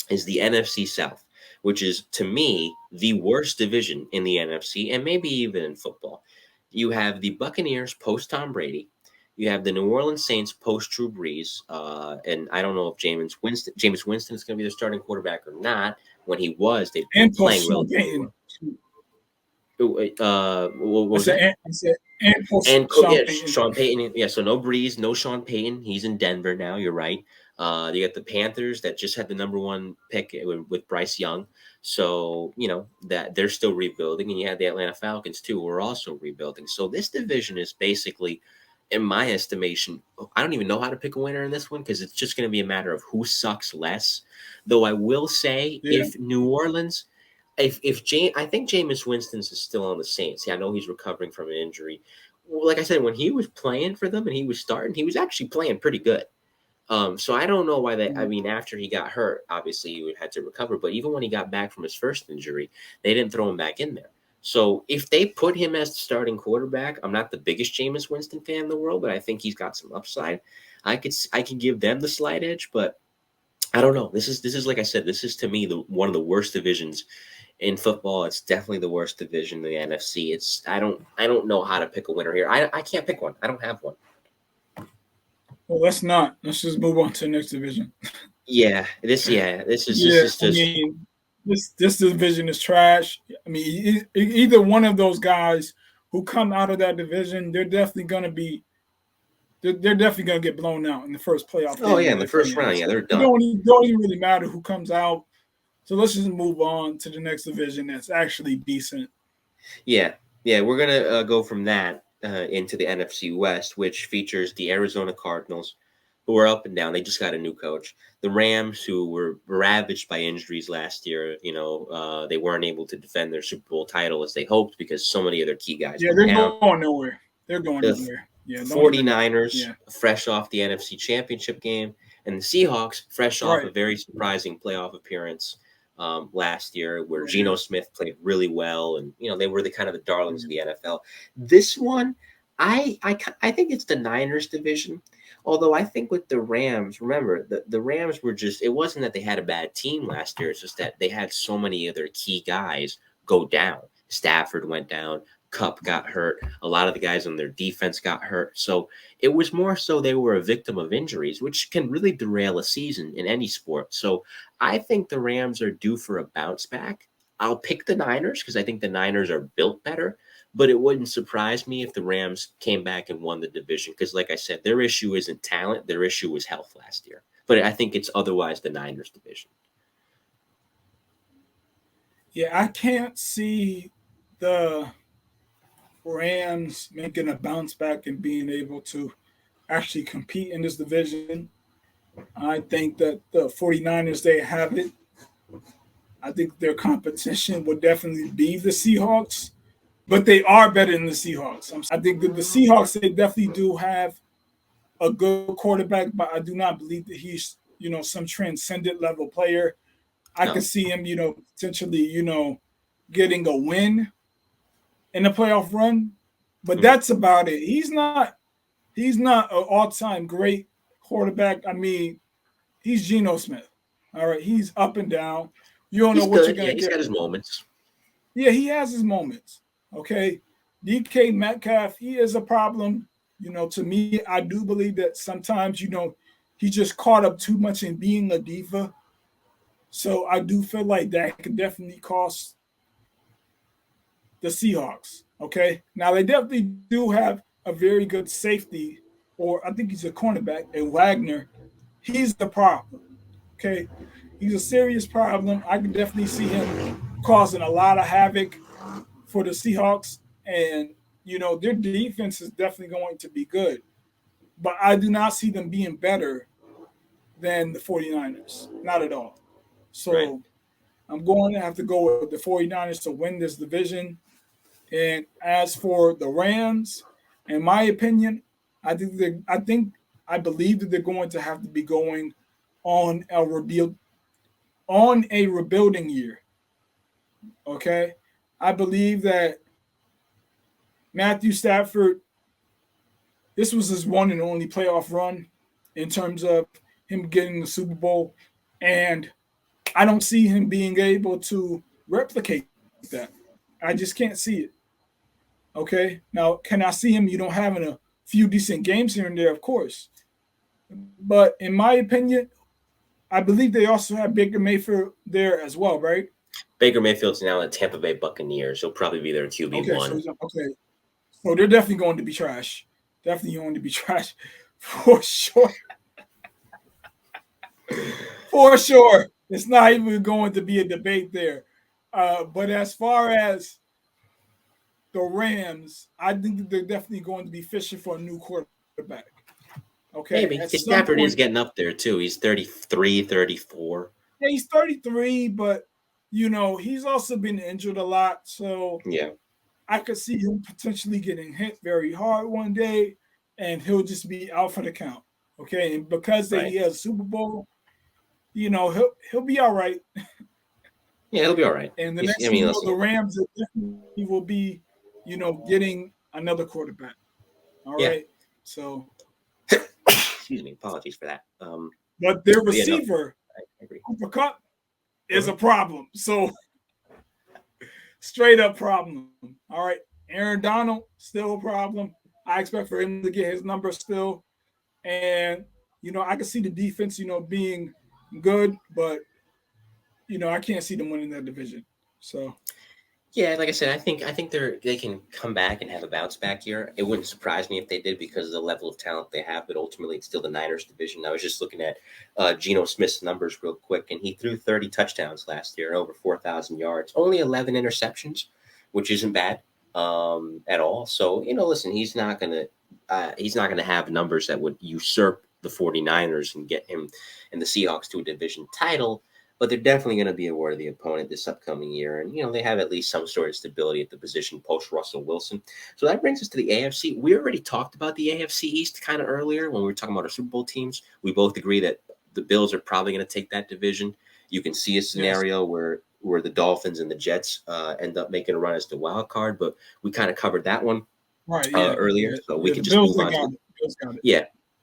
is the NFC South, which is to me the worst division in the NFC and maybe even in football. You have the Buccaneers post Tom Brady. You have the New Orleans Saints post Drew Brees, and I don't know if Jameis Winston is going to be the starting quarterback or not. When he was, they've been And post playing Sean relatively Payton. well. What I was that? said, and post And Sean yeah, Payton. Sean Payton. Yeah, so no Breeze, no Sean Payton. He's in Denver now. You're right. You got the Panthers that just had the number one pick with Bryce Young. So that they're still rebuilding, and you had the Atlanta Falcons too, who are also rebuilding. So this division is basically, in my estimation, I don't even know how to pick a winner in this one because it's just going to be a matter of who sucks less. Though I will say, Yeah. if New Orleans I think Jameis Winston's is still on the Saints. Yeah, I know he's recovering from an injury. Well, like I said, when he was playing for them and he was starting, he was actually playing pretty good. So I don't know why they. I mean, after he got hurt, obviously he had to recover. But even when he got back from his first injury, they didn't throw him back in there. So if they put him as the starting quarterback, I'm not the biggest Jameis Winston fan in the world, but I think he's got some upside. I can give them the slight edge, but I don't know. This is like I said. This is to me one of the worst divisions in football. It's definitely the worst division in the NFC. I don't know how to pick a winner here. I can't pick one. I don't have one. Well, let's not. Let's just move on to the next division. This Yeah, is I just mean, this division is trash. I mean, either one of those guys who come out of that division, they're definitely gonna get blown out in the first playoff oh game yeah, that in the they first play in. round, yeah, So they're it done. don't even really matter who comes out. So let's just move on to the next division that's actually decent. Yeah, yeah, we're gonna go from that into the NFC West, which features the Arizona Cardinals, who are up and down. They just got a new coach. The Rams, who were ravaged by injuries last year, they weren't able to defend their Super Bowl title as they hoped because so many of their key guys Yeah, went they're down. going nowhere. They're going The nowhere. Yeah, don't even. 49ers, Yeah, fresh off the NFC Championship game, and the Seahawks, fresh off a right. very surprising playoff appearance last year, where Yeah, Geno Smith played really well, and they were the kind of the darlings of yeah. the NFL. This one, I think it's the Niners division, Although I think with the Rams, remember, the Rams were just, it wasn't that they had a bad team last year. It's just that they had so many of their key guys go down. Stafford went down. Cup got hurt. A lot of the guys on their defense got hurt. So it was more so they were a victim of injuries, which can really derail a season in any sport. So I think the Rams are due for a bounce back. I'll pick the Niners because I think the Niners are built better, but it wouldn't surprise me if the Rams came back and won the division because, like I said, their issue isn't talent. Their issue was health last year. But I think it's otherwise the Niners division. Yeah, I can't see the Rams making a bounce back and being able to actually compete in this division. I think that the 49ers, they have it. I think their competition would definitely be the Seahawks, but they are better than the Seahawks. I think that the Seahawks, they definitely do have a good quarterback, but I do not believe that he's, some transcendent level player. I could see him, potentially, getting a win in a playoff run, but that's about it. He's not an all-time great quarterback. I mean, he's Geno Smith. All right, he's up and down. You don't know what you're going to get. He's got his moments. Yeah, he has his moments. Okay, DK Metcalf, he is a problem. To me, I do believe that sometimes, he just caught up too much in being a diva. So I do feel like that could definitely cost the Seahawks. Okay, now they definitely do have a very good safety, or I think he's a cornerback, and Wagner. He's the problem. Okay, he's a serious problem. I can definitely see him causing a lot of havoc for the Seahawks, and their defense is definitely going to be good, but I do not see them being better than the 49ers. Not at all. So right. I'm going to have to go with the 49ers to win this division. And as for the Rams, in my opinion, I believe that they're going to have to be going on a rebuilding year. Okay? I believe that Matthew Stafford, this was his one and only playoff run in terms of him getting the Super Bowl, and I don't see him being able to replicate that. I just can't see it. Okay? Now, can I see him, having a few decent games here and there? Of course. But in my opinion, I believe they also have Baker Mayfield there as well, right? Baker Mayfield's now in Tampa Bay Buccaneers. He'll probably be their QB1. So they're definitely going to be trash. Definitely going to be trash for sure. For sure. It's not even going to be a debate there. But as far as the Rams, I think that they're definitely going to be fishing for a new quarterback. Okay. Maybe. Stafford is getting up there, too. He's 33, 34. Yeah, he's 33, but, he's also been injured a lot. So yeah, I could see him potentially getting hit very hard one day, and he'll just be out for the count. Okay. And because he has a Super Bowl, he'll be all right. Yeah, he'll be all right. And the next the Rams definitely will be, getting another quarterback. All right. So excuse me, apologies for that. But their receiver, Cooper Kupp, is a problem. So straight up problem. All right. Aaron Donald, still a problem. I expect for him to get his number still. And, I can see the defense, being good, but, I can't see them winning that division. So. Yeah, like I said, I think they can come back and have a bounce back year. It wouldn't surprise me if they did because of the level of talent they have, but ultimately it's still the Niners division. I was just looking at Geno Smith's numbers real quick, and he threw 30 touchdowns last year, over 4,000 yards, only 11 interceptions, which isn't bad at all. So, listen, he's not gonna have numbers that would usurp the 49ers and get him and the Seahawks to a division title. But they're definitely going to be a worthy opponent this upcoming year. And, they have at least some sort of stability at the position post-Russell Wilson. So that brings us to the AFC. We already talked about the AFC East kind of earlier when we were talking about our Super Bowl teams. We both agree that the Bills are probably going to take that division. You can see a scenario where the Dolphins and the Jets end up making a run as the wild card. But we kind of covered that one earlier. So we can just move on.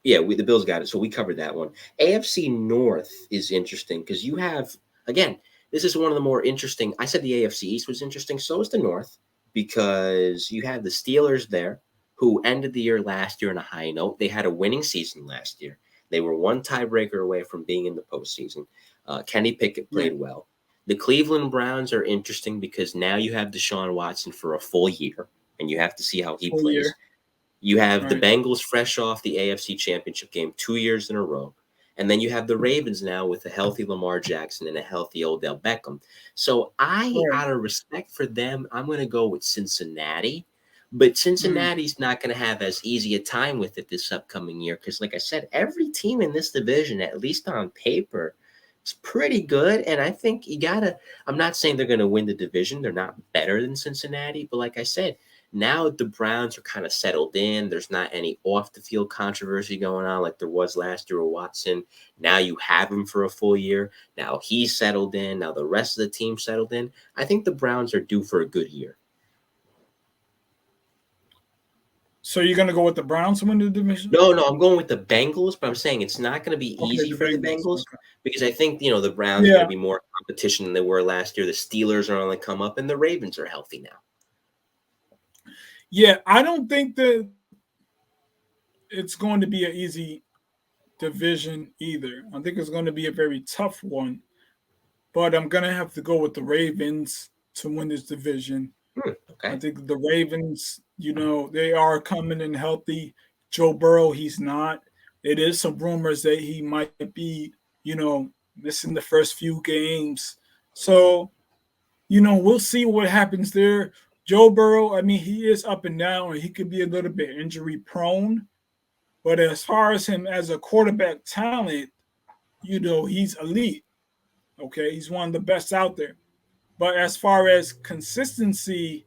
Yeah, the Bills got it. So we covered that one. AFC North is interesting because you have, again, this is one of the more interesting. I said the AFC East was interesting. So is the North because you have the Steelers there who ended the year last year on a high note. They had a winning season last year. They were one tiebreaker away from being in the postseason. Kenny Pickett Yeah. played well. The Cleveland Browns are interesting because now you have Deshaun Watson for a full year, and you have to see how he Full plays. year. You have the Right. Bengals fresh off the AFC Championship game 2 years in a row. And then you have the Ravens now with a healthy Lamar Jackson and a healthy Odell Beckham. So Right. out of respect for them, I'm going to go with Cincinnati. But Cincinnati's not going to have as easy a time with it this upcoming year because, like I said, every team in this division, at least on paper, is pretty good. And I think you got to – I'm not saying they're going to win the division. They're not better than Cincinnati. But like I said, now the Browns are kind of settled in. There's not any off the field controversy going on like there was last year with Watson. Now you have him for a full year. Now he's settled in. Now the rest of the team settled in. I think the Browns are due for a good year. So you're going to go with the Browns to win the division? No, I'm going with the Bengals, but I'm saying it's not going to be easy for the Bengals okay. because I think, the Browns are going to be more competition than they were last year. The Steelers are on the come up and the Ravens are healthy now. Yeah, I don't think that it's going to be an easy division either. I think it's going to be a very tough one. But I'm going to have to go with the Ravens to win this division. Okay. I think the Ravens, they are coming in healthy. Joe Burrow, he's not. It is some rumors that he might be, missing the first few games. So, we'll see what happens there. Joe Burrow, I mean, he is up and down, and he could be a little bit injury prone. But as far as him as a quarterback talent, he's elite. Okay, he's one of the best out there. But as far as consistency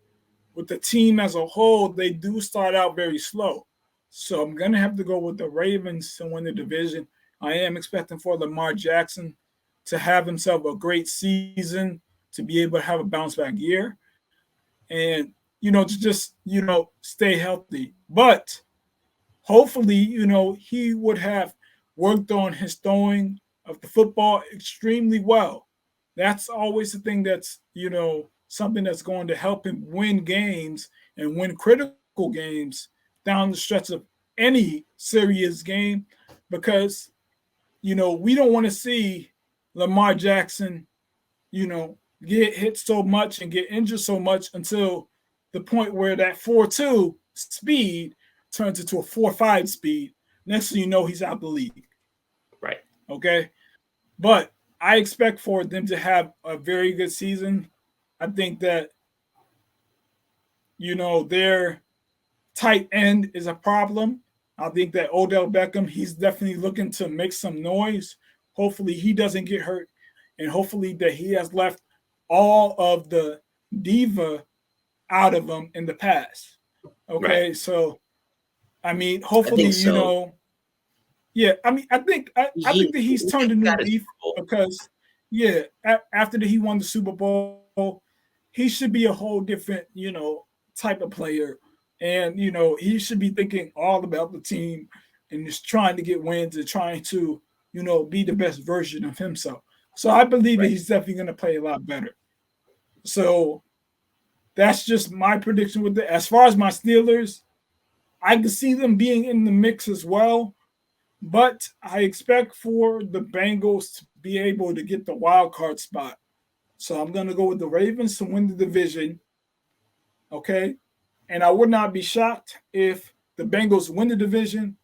with the team as a whole, they do start out very slow. So I'm going to have to go with the Ravens to win the division. I am expecting for Lamar Jackson to have himself a great season, to be able to have a bounce back year, and, to just, stay healthy. But hopefully, he would have worked on his throwing of the football extremely well. That's always the thing that's, something that's going to help him win games and win critical games down the stretch of any serious game because, we don't want to see Lamar Jackson, get hit so much and get injured so much until the point where that 4.2 speed turns into a 4.5 speed. Next thing you know, he's out the league. Right. Okay. But I expect for them to have a very good season. I think that, their tight end is a problem. I think that Odell Beckham, he's definitely looking to make some noise. Hopefully he doesn't get hurt. And hopefully that he has left all of the diva out of him in the past. Okay. Right. So, I mean, hopefully, so. Yeah, I mean, I think that he's turned a new leaf because, after he won the Super Bowl, he should be a whole different, type of player. And, he should be thinking all about the team and just trying to get wins and trying to, be the best version of himself. So I believe that he's definitely going to play a lot better. So that's just my prediction with it. As far as my Steelers, I can see them being in the mix as well. But I expect for the Bengals to be able to get the wild card spot. So I'm going to go with the Ravens to win the division. Okay. And I would not be shocked if the Bengals win the division.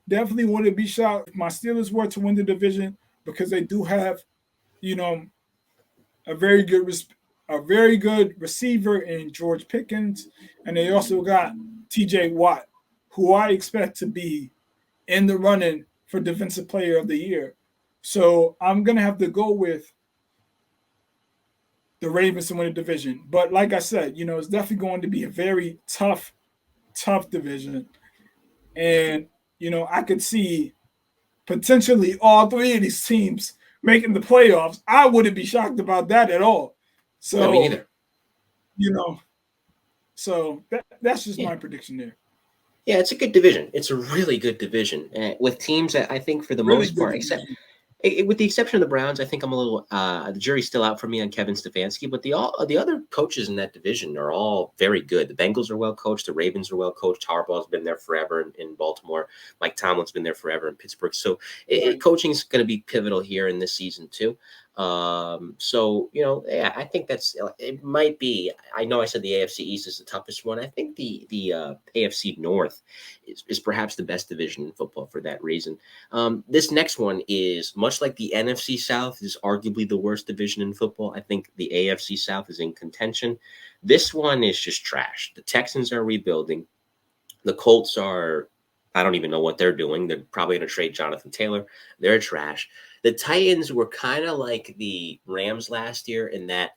Definitely wouldn't be shocked if my Steelers were to win the division because they do have, a very good receiver in George Pickens. And they also got TJ Watt, who I expect to be in the running for Defensive Player of the Year. So I'm going to have to go with the Ravens to win the division. But like I said, it's definitely going to be a very tough division. And, I could see potentially all three of these teams making the playoffs. I wouldn't be shocked about that at all. So, no, me neither. So that's just my prediction there. Yeah, it's a good division. It's a really good division with teams that I think for the Really most good part, except division. with the exception of the Browns, I think I'm a little the jury's still out for me on Kevin Stefanski, but the other coaches in that division are all very good. The Bengals are well coached, the Ravens are well coached. Harbaugh's been there forever in Baltimore. Mike Tomlin's been there forever in Pittsburgh. So Right. coaching is going to be pivotal here in this season too. So yeah, I think it might be. I know I said the AFC East is the toughest one. I think the AFC North is perhaps the best division in football for that reason. This next one is much like the NFC South is arguably the worst division in football. I think the AFC South is in contention. This one is just trash. The Texans are rebuilding. The Colts are, I don't even know what they're doing. They're probably going to trade Jonathan Taylor. They're trash. The Titans were kind of like the Rams last year in that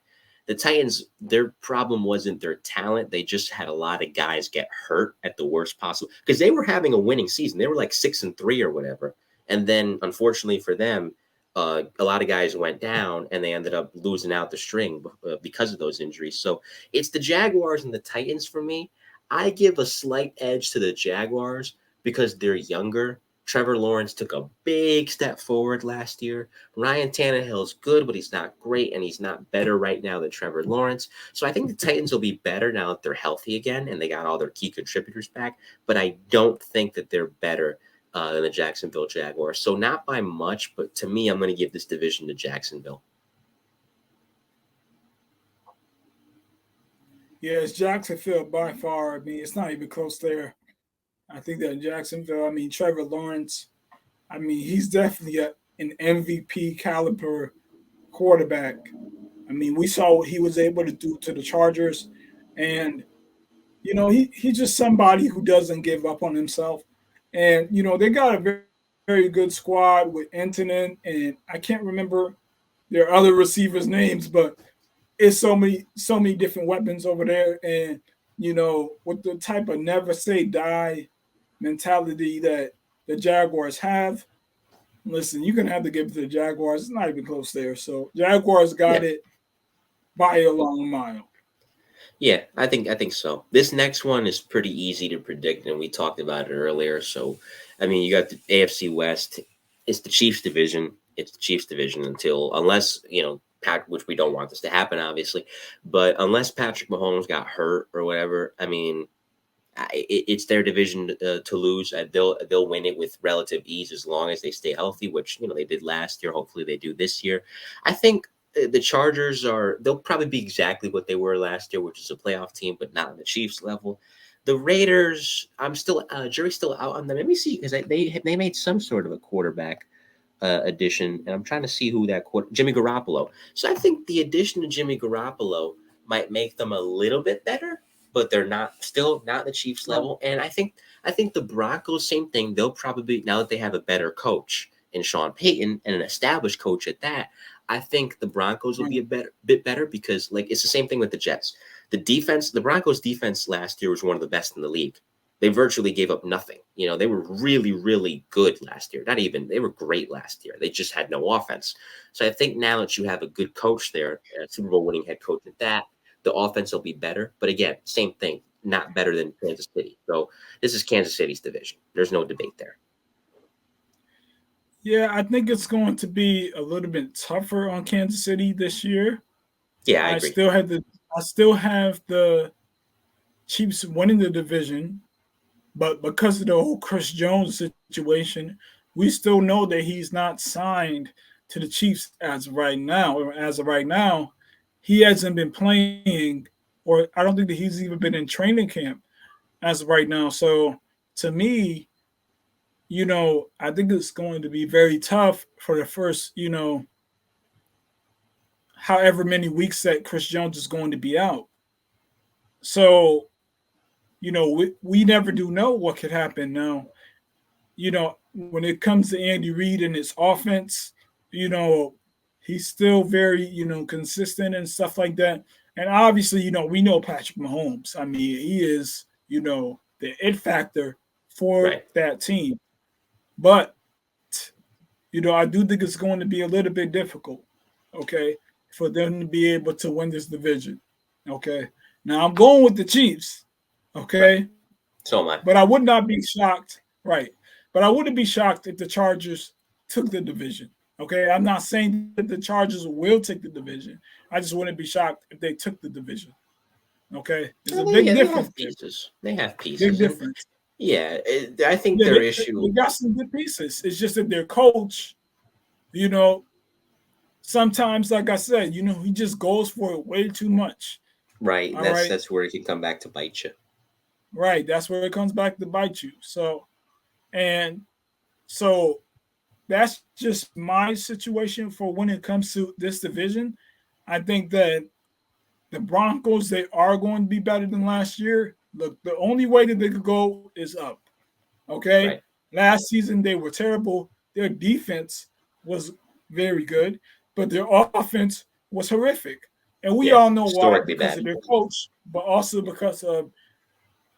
the Titans, their problem wasn't their talent. They just had a lot of guys get hurt at the worst possible because they were having a winning season. They were like 6-3 or whatever. And then, unfortunately for them, a lot of guys went down and they ended up losing out the string because of those injuries. So it's the Jaguars and the Titans for me. I give a slight edge to the Jaguars because they're younger. Trevor Lawrence took a big step forward last year. Ryan Tannehill's good, but he's not great, and he's not better right now than Trevor Lawrence. So I think the Titans will be better now that they're healthy again and they got all their key contributors back. But I don't think that they're better than the Jacksonville Jaguars. So not by much, but to me, I'm going to give this division to Jacksonville. Yeah, it's Jacksonville by far. I mean, it's not even close there. I think that Jacksonville, I mean, Trevor Lawrence, I mean, he's definitely an MVP caliber quarterback. I mean, we saw what he was able to do to the Chargers. And, he's just somebody who doesn't give up on himself. And, they got a very, very good squad with Antonin, and I can't remember their other receivers' names, but it's so many different weapons over there. And, with the type of never say die mentality that the Jaguars have, listen, you're gonna have to give it to the Jaguars. It's not even close there. So Jaguars got Yeah. it by a long mile. Yeah, I think so. This next one is pretty easy to predict, and we talked about it earlier. So, I mean, you got the AFC West. It's the Chiefs division. It's the Chiefs division unless Pat, which we don't want this to happen, obviously, but unless Patrick Mahomes got hurt or whatever, I mean, it's their division to lose. They'll win it with relative ease as long as they stay healthy, which they did last year. Hopefully, they do this year. I think the Chargers they'll probably be exactly what they were last year, which is a playoff team, but not on the Chiefs level. The Raiders, I'm still jury's still out on them. Let me see because they made some sort of a quarterback addition, and I'm trying to see who that Jimmy Garoppolo. So I think the addition to Jimmy Garoppolo might make them a little bit better, but they're still not the Chiefs level. And I think the Broncos, same thing. They'll probably, now that they have a better coach in Sean Payton and an established coach at that, I think the Broncos will be a bit better because it's the same thing with the Jets. The Broncos defense last year was one of the best in the league. They virtually gave up nothing. They were really, really good last year. They were great last year. They just had no offense. So I think now that you have a good coach there, a Super Bowl winning head coach at that, the offense will be better. But again, same thing, not better than Kansas City. So this is Kansas City's division. There's no debate there. Yeah, I think it's going to be a little bit tougher on Kansas City this year. Yeah, I I agree. still have the Chiefs winning the division, but because of the whole Chris Jones situation, we still know that he's not signed to the Chiefs as of right now. Or as of right now, he hasn't been playing, or I don't think that he's even been in training camp as of right now. So to me, I think it's going to be very tough for the first, however many weeks that Chris Jones is going to be out. So, we never do know what could happen now. When it comes to Andy Reid and his offense, he's still very, consistent and stuff like that. And obviously, we know Patrick Mahomes. I mean, he is, the it factor for Right. that team. But, I do think it's going to be a little bit difficult, okay, for them to be able to win this division. Okay. Now I'm going with the Chiefs. Right. Okay. So am I. But I would not be shocked, right? But I wouldn't be shocked if the Chargers took the division. Okay, I'm not saying that the Chargers will take the division. I just wouldn't be shocked if they took the division. Okay, there's a big They difference have there. pieces. They have Big pieces, and difference. yeah, I think Yeah, their they issue. got some good pieces. It's just that their coach, you know, sometimes, like I said, he just goes for it way too much. Right, All right, that's where it can come back to bite you. right. That's where it comes back to bite you. And so that's just my situation for when it comes to this division. I think that the Broncos, they are going to be better than last year. Look, the only way that they could go is up. Okay. Right. Last season, they were terrible. Their defense was very good, but their offense was horrific. And we Yeah, all know why, historically because bad. of their coach, but also because of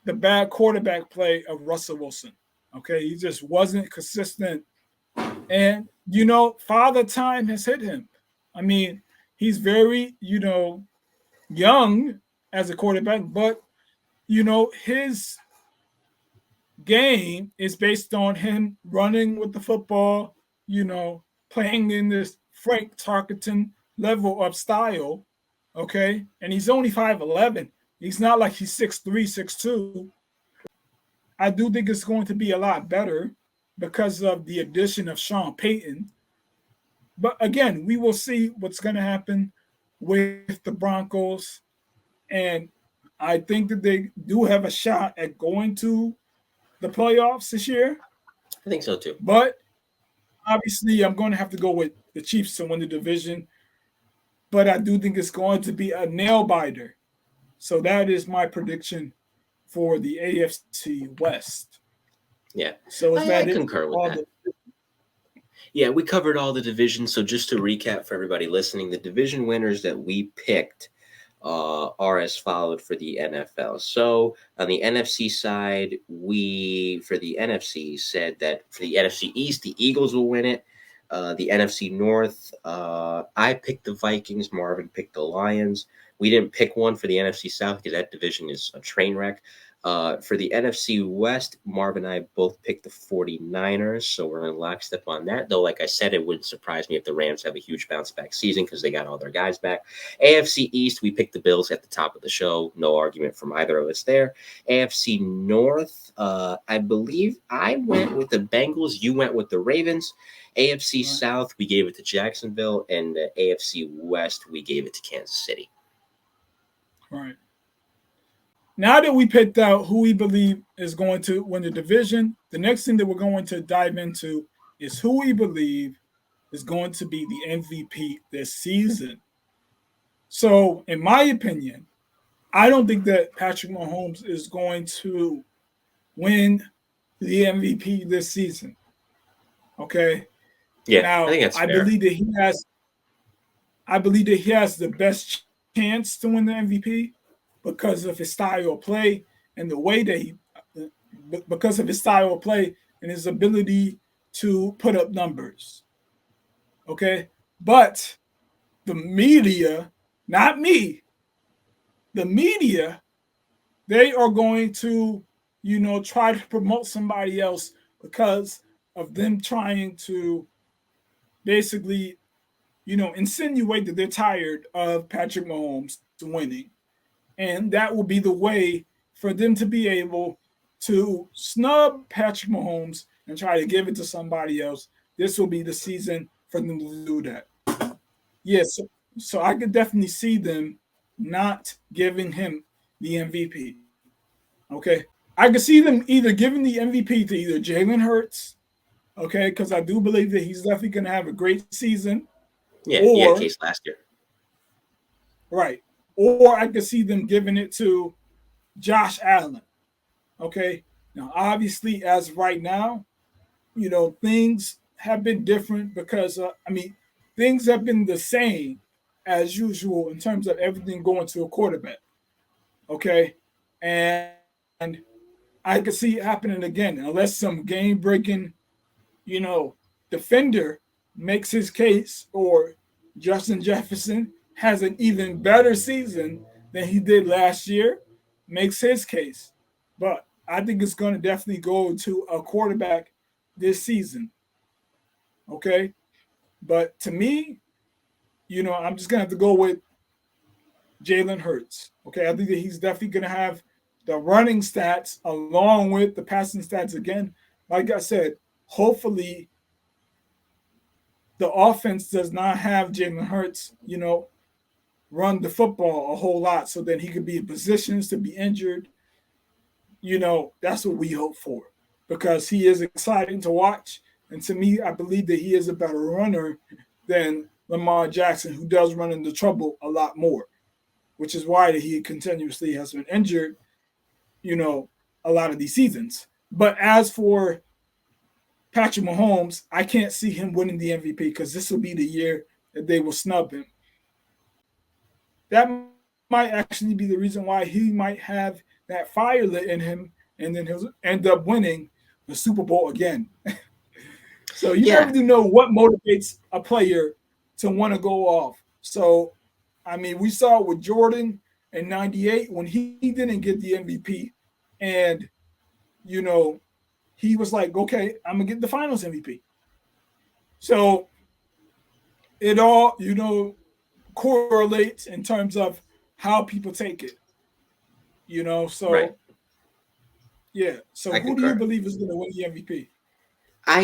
the bad quarterback play of Russell Wilson. Okay. He just wasn't consistent. And, father time has hit him. I mean, he's very, young as a quarterback, but, his game is based on him running with the football, playing in this Frank Tarkenton level of style. Okay. And he's only 5'11. He's not like he's 6'3, 6'2. I do think it's going to be a lot better because of the addition of Sean Payton. But again, we will see what's going to happen with the Broncos. And I think that they do have a shot at going to the playoffs this year. I think so too. But obviously, I'm going to have to go with the Chiefs to win the division. But I do think it's going to be a nail biter. So that is my prediction for the AFC West. Yeah. So is that I it? concur with that. Yeah, we covered all the divisions. So just to recap for everybody listening, the division winners that we picked are as followed for the NFL. So on the NFC side, we, for the NFC, said that for the NFC East, the Eagles will win it. The NFC North, I picked the Vikings. Marvin picked the Lions. We didn't pick one for the NFC South because that division is a train wreck. For the NFC West, Marvin and I both picked the 49ers, so we're in lockstep on that. Though, like I said, it wouldn't surprise me if the Rams have a huge bounce-back season because they got all their guys back. AFC East, we picked the Bills at the top of the show. No argument from either of us there. AFC North, I believe I went with the Bengals. You went with the Ravens. AFC South, we gave it to Jacksonville. And the AFC West, we gave it to Kansas City. Right. Now that we picked out who we believe is going to win the division, the next thing that we're going to dive into is who we believe is going to be the MVP this season. So, in my opinion, I don't think that Patrick Mahomes is going to win the MVP this season. Okay. Yeah, now, I think that's fair. I believe that he has the best chance to win the MVP because of his style of play and the way that because of his style of play and his ability to put up numbers. Okay. But the media, not me, the media, they are going to, try to promote somebody else because of them trying to basically, insinuate that they're tired of Patrick Mahomes winning. And that will be the way for them to be able to snub Patrick Mahomes and try to give it to somebody else. This will be the season for them to do that. Yes, so I could definitely see them not giving him the MVP. Okay. I could see them either giving the MVP to either Jalen Hurts, okay, because I do believe that he's definitely going to have a great season. Yeah, he had a case last year. Right. Or I could see them giving it to Josh Allen. Okay. Now, obviously, as right now, things have been different because, things have been the same as usual in terms of everything going to a quarterback. Okay. And I could see it happening again unless some game breaking, defender makes his case or Justin Jefferson has an even better season than he did last year, makes his case. But I think it's going to definitely go to a quarterback this season. Okay. But to me, I'm just going to have to go with Jalen Hurts. Okay. I think that he's definitely going to have the running stats along with the passing stats again. Like I said, hopefully the offense does not have Jalen Hurts, run the football a whole lot so then he could be in positions to be injured. That's what we hope for because he is exciting to watch. And to me, I believe that he is a better runner than Lamar Jackson, who does run into trouble a lot more, which is why he continuously has been injured, a lot of these seasons. But as for Patrick Mahomes, I can't see him winning the MVP because this will be the year that they will snub him. That might actually be the reason why he might have that fire lit in him, and then he'll end up winning the Super Bowl again. So you never do know what motivates a player to want to go off. So, I mean, we saw it with Jordan in '98 when he didn't get the MVP, and he was like, "Okay, I'm gonna get the Finals MVP." So it all correlates in terms of how people take it. So Right. yeah. So who do you believe is going to win the MVP? I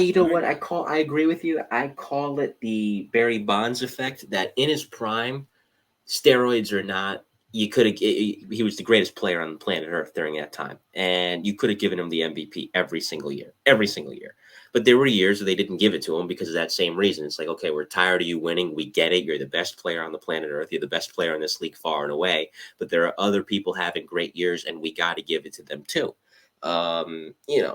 agree with you. I call it the Barry Bonds effect. That in his prime, steroids or not, he was the greatest player on the planet Earth during that time, and you could have given him the MVP every single year. But there were years where they didn't give it to him because of that same reason. It's like, okay, we're tired of you winning. We get it. You're the best player on the planet Earth. You're the best player in this league far and away. But there are other people having great years, and we got to give it to them too.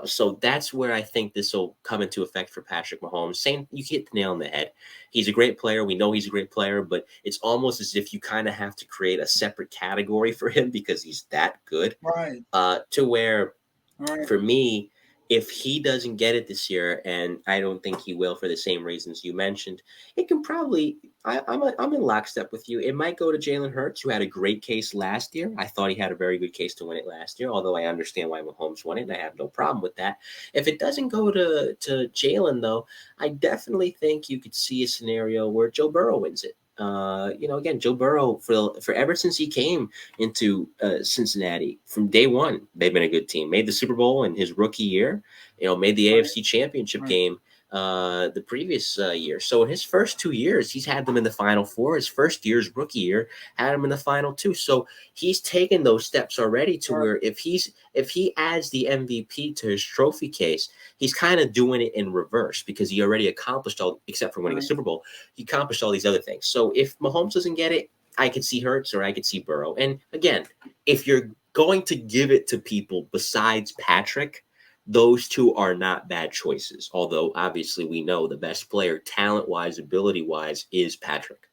So that's where I think this will come into effect for Patrick Mahomes. You hit the nail on the head. He's a great player. We know he's a great player, but it's almost as if you kind of have to create a separate category for him because he's that good. Right. To where, for me, if he doesn't get it this year, and I don't think he will for the same reasons you mentioned, it can probably. I'm in lockstep with you. It might go to Jalen Hurts, who had a great case last year. I thought he had a very good case to win it last year, although I understand why Mahomes won it, and I have no problem with that. If it doesn't go to Jalen, though, I definitely think you could see a scenario where Joe Burrow wins it. Again, Joe Burrow, for ever since he came into Cincinnati, from day one, they've been a good team. Made the Super Bowl in his rookie year, made the AFC Championship game the previous year. So in his first 2 years, he's had them in the Final Four. His first year's rookie year had him in the Final Two. So he's taken those steps already to where if he adds the MVP to his trophy case, he's kind of doing it in reverse because he already accomplished all, except for winning a Super Bowl, he accomplished all these other things. So if Mahomes doesn't get it, I could see Hurts or I could see Burrow. And again, if you're going to give it to people besides Patrick, those two are not bad choices. Although obviously we know the best player, talent-wise, ability-wise, is Patrick.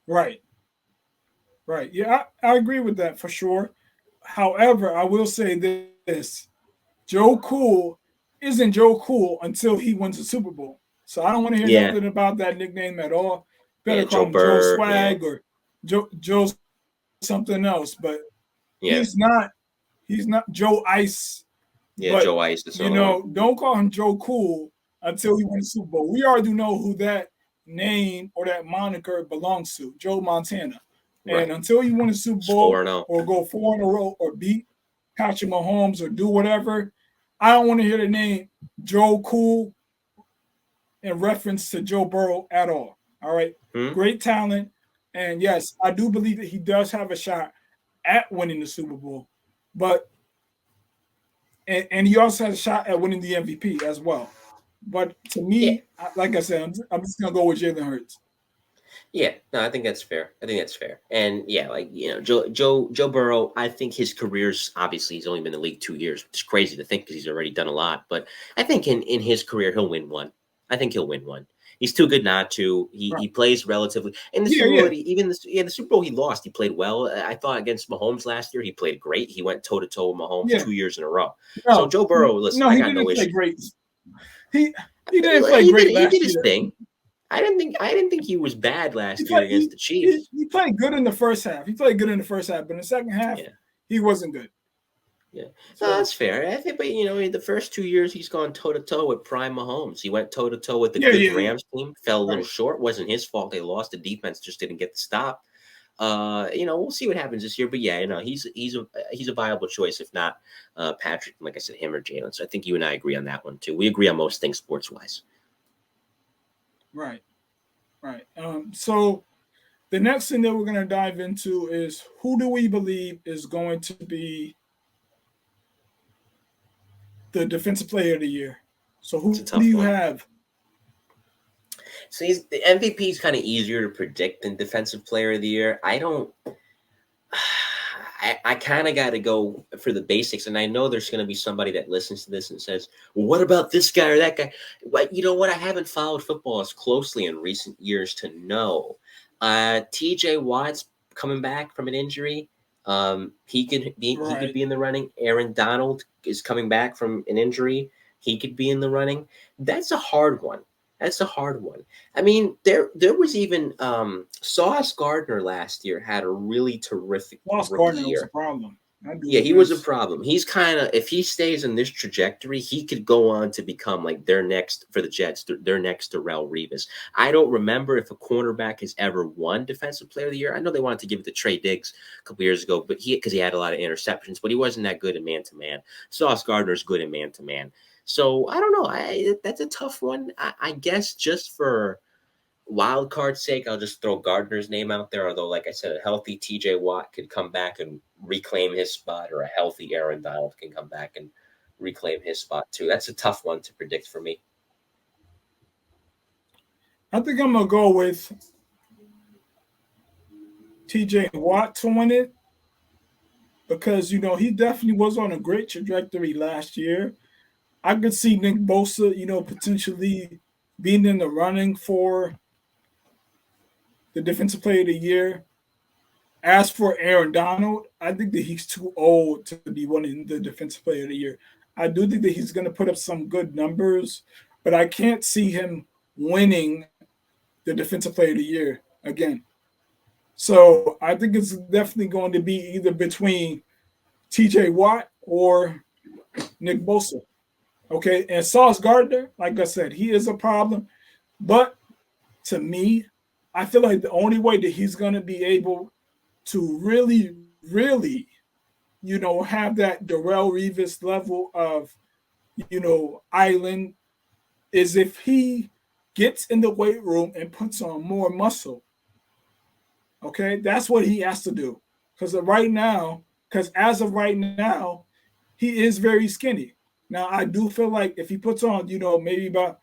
Right. Yeah, I agree with that for sure. However, I will say this. Joe Cool isn't Joe Cool until he wins a Super Bowl. So I don't want to hear nothing about that nickname at all. Better call him Joe Swag or Joe something else. But he's not Joe Ice. Yeah, but, Joe Ice. Don't call him Joe Cool until he wins the Super Bowl. We already know who that name or that moniker belongs to, Joe Montana. And until you win a Super Bowl or go 4 in a row or beat Patrick Mahomes or do whatever, I don't want to hear the name Joe Cool in reference to Joe Burrow at all. All right. Great talent. And yes, I do believe that he does have a shot at winning the Super Bowl. But and he also has a shot at winning the MVP as well. But to me, like I said, I'm just gonna go with Jalen Hurts. Yeah, no, I think that's fair. And Joe Burrow, I think his career's obviously he's only been in the league 2 years, which is crazy to think because he's already done a lot. But I think in his career he'll win one. He's too good not to. He plays relatively in the Super Bowl. Even the Super Bowl he lost, he played well. I thought against Mahomes last year he played great. He went toe to toe with Mahomes 2 years in a row. So Joe Burrow, listen, I got no issue. Great. He didn't play great. He did his thing. I didn't think he was bad last year against the Chiefs. He played good in the first half. But in the second half, he wasn't good. Yeah, So no, that's fair. I think, but in the first 2 years, he's gone toe to toe with prime Mahomes. He went toe to toe with the good yeah. Rams team. Fell a little Right. short. Wasn't his fault. They lost. The defense just didn't get the stop. We'll see what happens this year. But yeah, he's a viable choice. If not, Patrick, like I said, him or Jalen. So I think you and I agree on that one too. We agree on most things sports wise. Right. So the next thing that we're going to dive into is who do we believe is going to be the defensive player of the year? So who It's a do tough you one. have? So the MVP is kind of easier to predict than defensive player of the year. I don't. I kind of got to go for the basics, and I know there's going to be somebody that listens to this and says, "Well, what about this guy or that guy?" But you know what? I haven't followed football as closely in recent years to know. T.J. Watt's coming back from an injury. He could Right. be in the running. Aaron Donald is coming back from an injury. He could be in the running. That's a hard one. That's a hard one. I mean, there was even Sauce Gardner last year had a really terrific Lost rookie Gardner was a year. problem. That dude Yeah, was he was a nice. problem. He's kind of, if he stays in this trajectory, he could go on to become like their next for the Jets, their next Darrelle Revis. I don't remember if a cornerback has ever won Defensive Player of the Year. I know they wanted to give it to Trey Diggs a couple years ago, but because he had a lot of interceptions, but he wasn't that good in man to man. Sauce Gardner's good in man to man. So I don't know. That's a tough one. I guess just for wild card sake, I'll just throw Gardner's name out there. Although, like I said, a healthy TJ Watt could come back and reclaim his spot, or a healthy Aaron Donald can come back and reclaim his spot too. That's a tough one to predict for me. I think I'm gonna go with T.J. Watt to win it because he definitely was on a great trajectory last year. I could see Nick Bosa, potentially being in the running for the defensive player of the year. As for Aaron Donald, I think that he's too old to be winning the defensive player of the year. I do think that he's going to put up some good numbers, but I can't see him winning the defensive player of the year again. So I think it's definitely going to be either between TJ Watt or Nick Bosa. Okay. And Sauce Gardner, like I said, he is a problem. But to me, I feel like the only way that he's going to be able to really, really, have that Darrelle Revis level of, island is if he gets in the weight room and puts on more muscle. Okay, that's what he has to do. Because as of right now, he is very skinny. Now I do feel like if he puts on, maybe about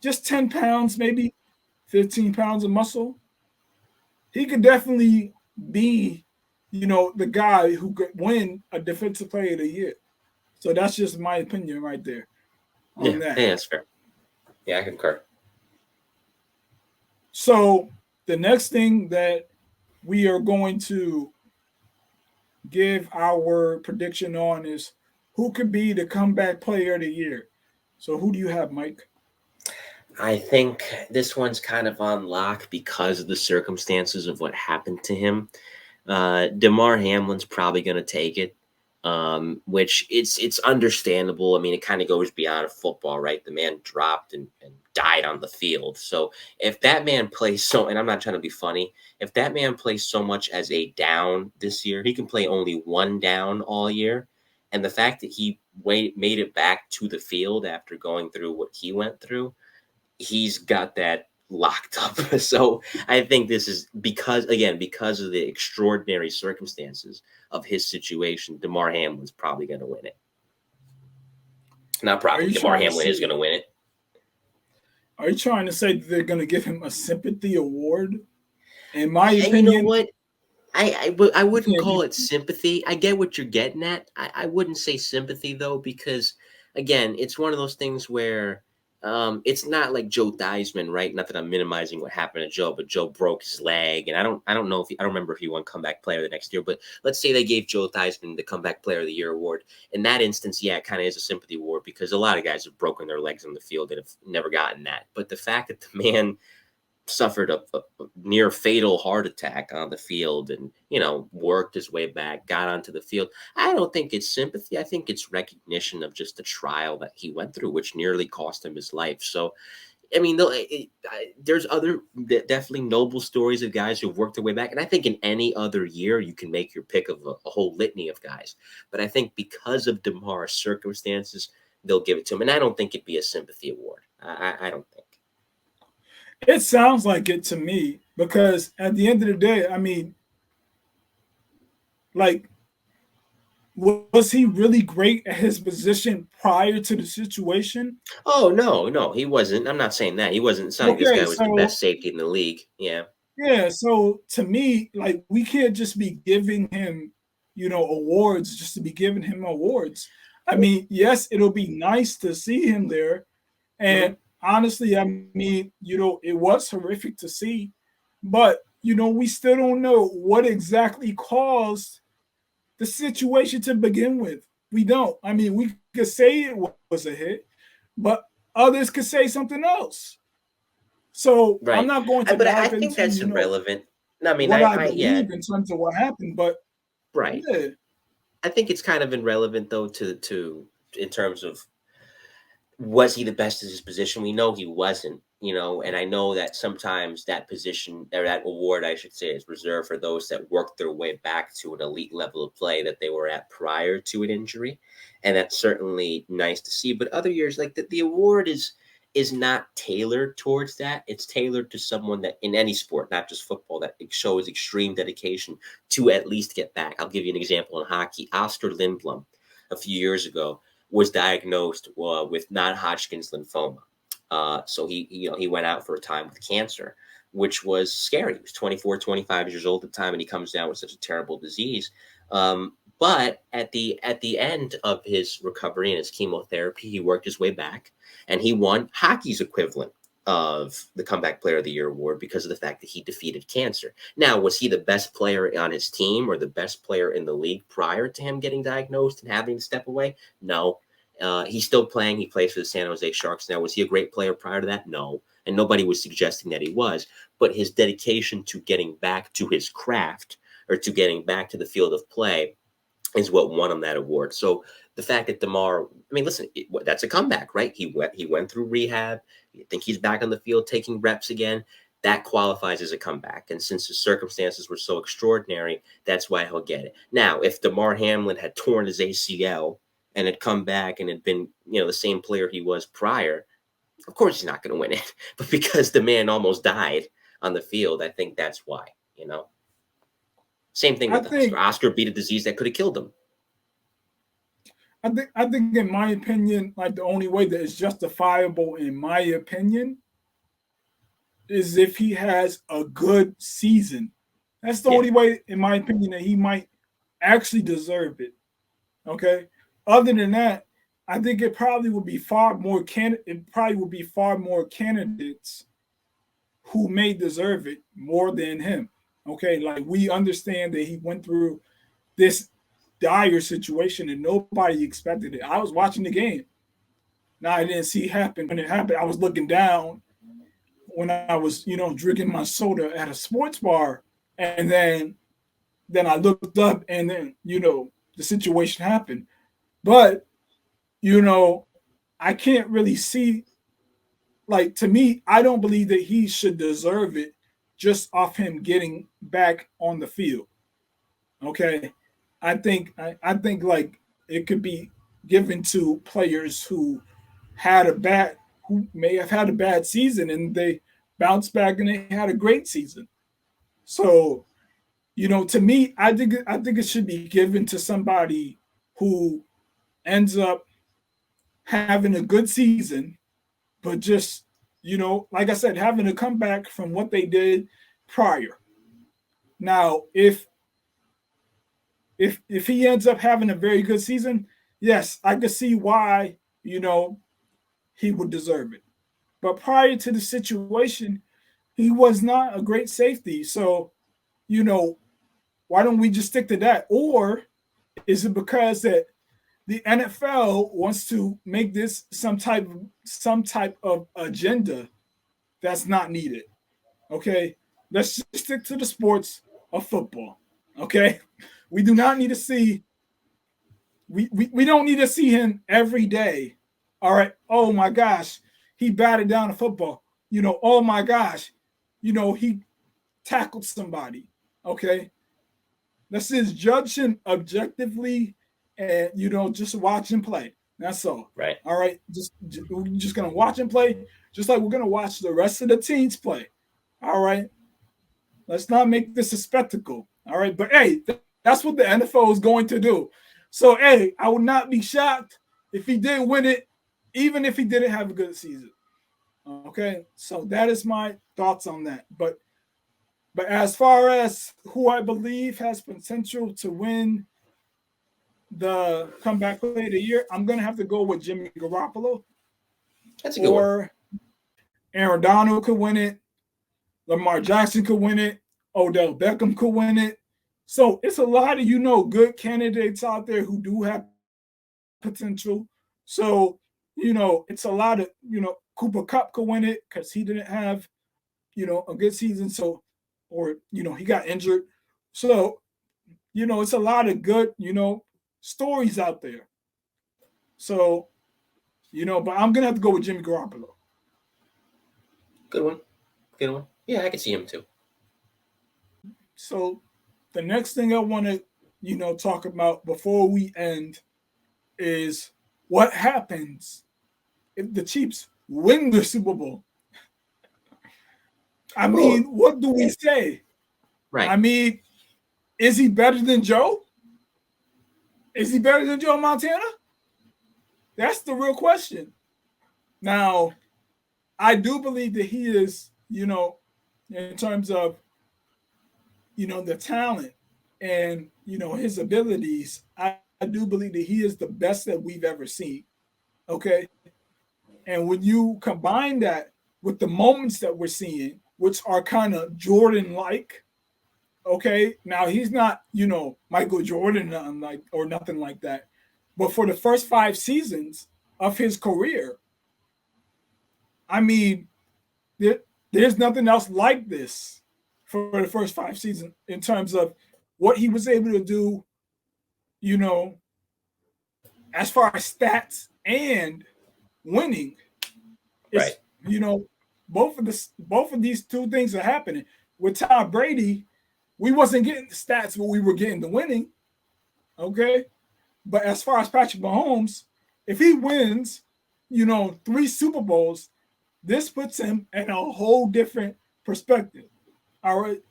just 10 pounds, maybe 15 pounds of muscle, he could definitely be, the guy who could win a defensive player of the year. So that's just my opinion right there Yeah, on that. that's fair. Yeah, I concur. So the next thing that we are going to give our prediction on is who could be the comeback player of the year. So who do you have, Mike? I think this one's kind of on lock because of the circumstances of what happened to him. DeMar Hamlin's probably going to take it, which it's understandable. I mean, it kind of goes beyond football, right? The man dropped and died on the field. So if that man plays and I'm not trying to be funny, if that man plays so much as a down this year, he can play only one down all year. And the fact that he made it back to the field after going through what he went through, he's got that locked up. So I think this is because of the extraordinary circumstances of his situation, DeMar Hamlin's probably going to win it. Not probably. DeMar Hamlin is going to win it. Are you trying to say that they're going to give him a sympathy award? In my opinion, you know what? I wouldn't call it sympathy. I get what you're getting at. I wouldn't say sympathy though, because again, it's one of those things where it's not like Joe Theismann, right? Not that I'm minimizing what happened to Joe, but Joe broke his leg, and I don't know I don't remember if he won comeback player the next year. But let's say they gave Joe Theismann the comeback player of the year award. In that instance, yeah, it kind of is a sympathy award because a lot of guys have broken their legs on the field and have never gotten that. But the fact that the man suffered a near fatal heart attack on the field and, worked his way back, got onto the field. I don't think it's sympathy. I think it's recognition of just the trial that he went through, which nearly cost him his life. So, I mean, there's other definitely noble stories of guys who've worked their way back. And I think in any other year, you can make your pick of a whole litany of guys. But I think because of DeMar's circumstances, they'll give it to him. And I don't think it'd be a sympathy award. I don't think. It sounds like it to me because at the end of the day, I mean, like, was he really great at his position prior to the situation? Oh, no, he wasn't. I'm not saying that. He wasn't. It's not like this Okay, guy was the so best safety in the league. Yeah. yeah, so to me, like we can't just be giving him, awards just to be giving him awards. I mean, yes, it'll be nice to see him there. Mhm. And honestly, I mean, it was horrific to see, but we still don't know what exactly caused the situation to begin with. We don't. I mean, we could say it was a hit, but others could say something else. So I'm Right. not going to But I dive think into, that's irrelevant. No, I mean, what I yeah, believe in terms of what happened, but right. yeah, I think it's kind of irrelevant though to in terms of was he the best at his position? We know he wasn't, and I know that sometimes that position or that award, I should say, is reserved for those that worked their way back to an elite level of play that they were at prior to an injury. And that's certainly nice to see. But other years, like the award is not tailored towards that. It's tailored to someone that in any sport, not just football, that shows extreme dedication to at least get back. I'll give you an example in hockey. Oscar Lindblom a few years ago was diagnosed with non-Hodgkin's lymphoma. So he went out for a time with cancer, which was scary. He was 24, 25 years old at the time, and he comes down with such a terrible disease. But at the end of his recovery and his chemotherapy, he worked his way back, and he won hockey's equivalent of the Comeback Player of the Year award because of the fact that he defeated cancer. Now, was he the best player on his team or the best player in the league prior to him getting diagnosed and having to step away? No. He's still playing. He plays for the San Jose Sharks now. Was he a great player prior to that? No. And nobody was suggesting that he was. But his dedication to getting back to his craft or to getting back to the field of play is what won him that award. So the fact that DeMar, I mean, listen, that's a comeback, right? He went through rehab. You think he's back on the field taking reps again? That qualifies as a comeback. And since his circumstances were so extraordinary, that's why he'll get it. Now, if DeMar Hamlin had torn his ACL and had come back and had been, the same player he was prior, of course he's not going to win it. But because the man almost died on the field, I think that's why. Same thing I with Oscar. think Oscar beat a disease that could have killed him. I think in my opinion, like the only way that is justifiable in my opinion is if he has a good season. That's the Yeah. only way, in my opinion, that he might actually deserve it. Okay. Other than that, I think it probably would be far more candidates who may deserve it more than him. Okay, like we understand that he went through this dire situation and nobody expected it. I was watching the game. Now I didn't see it happen. When it happened, I was looking down when I was, drinking my soda at a sports bar, and then I looked up, and then the situation happened. But you know, I can't really see, like, to me, I don't believe that he should deserve it just off him getting back on the field. Okay, I think like it could be given to players who may have had a bad season and they bounced back and they had a great season. So to me, I think it should be given to somebody who ends up having a good season, but just like I said, having a comeback from what they did prior. Now, if he ends up having a very good season, yes, I could see why he would deserve it. But prior to the situation, he was not a great safety. So you know why don't we just stick to that? Or is it because that the NFL wants to make this some type of agenda that's not needed? Okay, let's just stick to the sports of football. Okay, we do not need to see. We don't need to see him every day. All right. Oh my gosh, he batted down a football. Oh my gosh, he tackled somebody. Okay, let's just judge him objectively, and just watch him play. That's all. Right. All right. We're just gonna watch him play, just like we're gonna watch the rest of the teams play. All right. Let's not make this a spectacle. All right. But hey, that's what the NFL is going to do. So hey, I would not be shocked if he did win it, even if he didn't have a good season. Okay. So that is my thoughts on that. But as far as who I believe has potential to win the comeback player of the year, I'm gonna have to go with Jimmy Garoppolo. That's a good one. Aaron Donald could win it. Lamar Jackson could win it. Odell Beckham could win it. So it's a lot of good candidates out there who do have potential. So it's a lot of Cooper Kupp could win it because he didn't have a good season. So he got injured. So it's a lot of good stories out there. So but I'm gonna have to go with Jimmy Garoppolo. Good one. Good one. Yeah, I can see him too. So the next thing I want to talk about before we end is what happens if the Chiefs win the Super Bowl. I mean, what do we say? Right. I mean, is he better than Joe? Is he better than Joe Montana? That's the real question. Now, I do believe that he is, in terms of, the talent and, his abilities, I do believe that he is the best that we've ever seen. Okay. And when you combine that with the moments that we're seeing, which are kind of Jordan-like, okay. Now he's not, Michael Jordan or nothing like that. But for the first 5 seasons of his career, I mean, there's nothing else like this for the first 5 seasons in terms of what he was able to do, as far as stats and winning. It's, right. Both of these two things are happening. With Tom Brady, we wasn't getting the stats, but we were getting the winning. Okay. But as far as Patrick Mahomes, if he wins, 3 Super Bowls, this puts him in a whole different perspective. All right.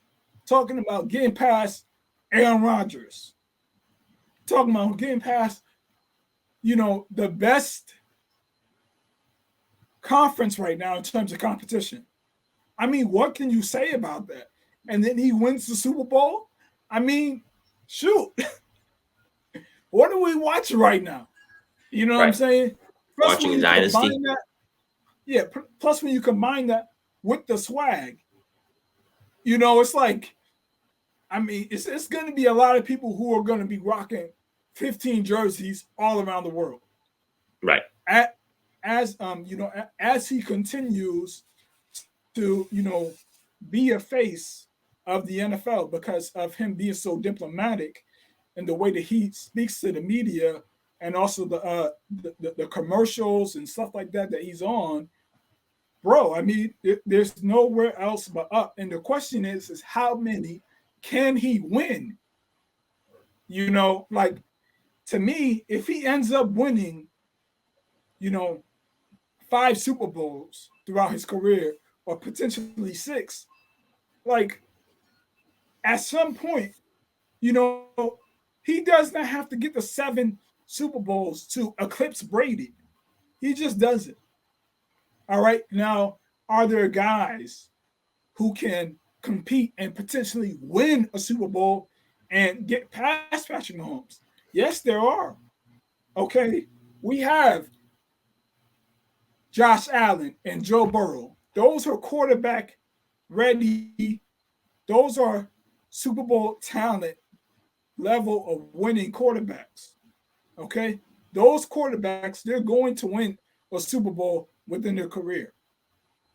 Talking about getting past Aaron Rodgers. Talking about getting past, the best conference right now in terms of competition. I mean, what can you say about that? And then he wins the Super Bowl. I mean, shoot. What are we watching right now? You know what I'm saying? Plus, watching a dynasty. Plus when you combine that with the swag, it's like, I mean, it's going to be a lot of people who are going to be rocking 15 jerseys all around the world. Right. As he continues to, be a face of the NFL because of him being so diplomatic and the way that he speaks to the media and also the commercials and stuff like that he's on, bro. I mean, there's nowhere else but up. And the question is how many can he win? Like, to me, if he ends up winning, 5 Super Bowls throughout his career, or potentially 6, like, at some point, he does not have to get the 7 Super Bowls to eclipse Brady. He just doesn't. All right. Now, are there guys who can compete and potentially win a Super Bowl and get past Patrick Mahomes? Yes, there are. Okay. We have Josh Allen and Joe Burrow. Those are quarterback ready. Those are Super Bowl talent level of winning quarterbacks. Okay. Those quarterbacks, they're going to win a Super Bowl within their career.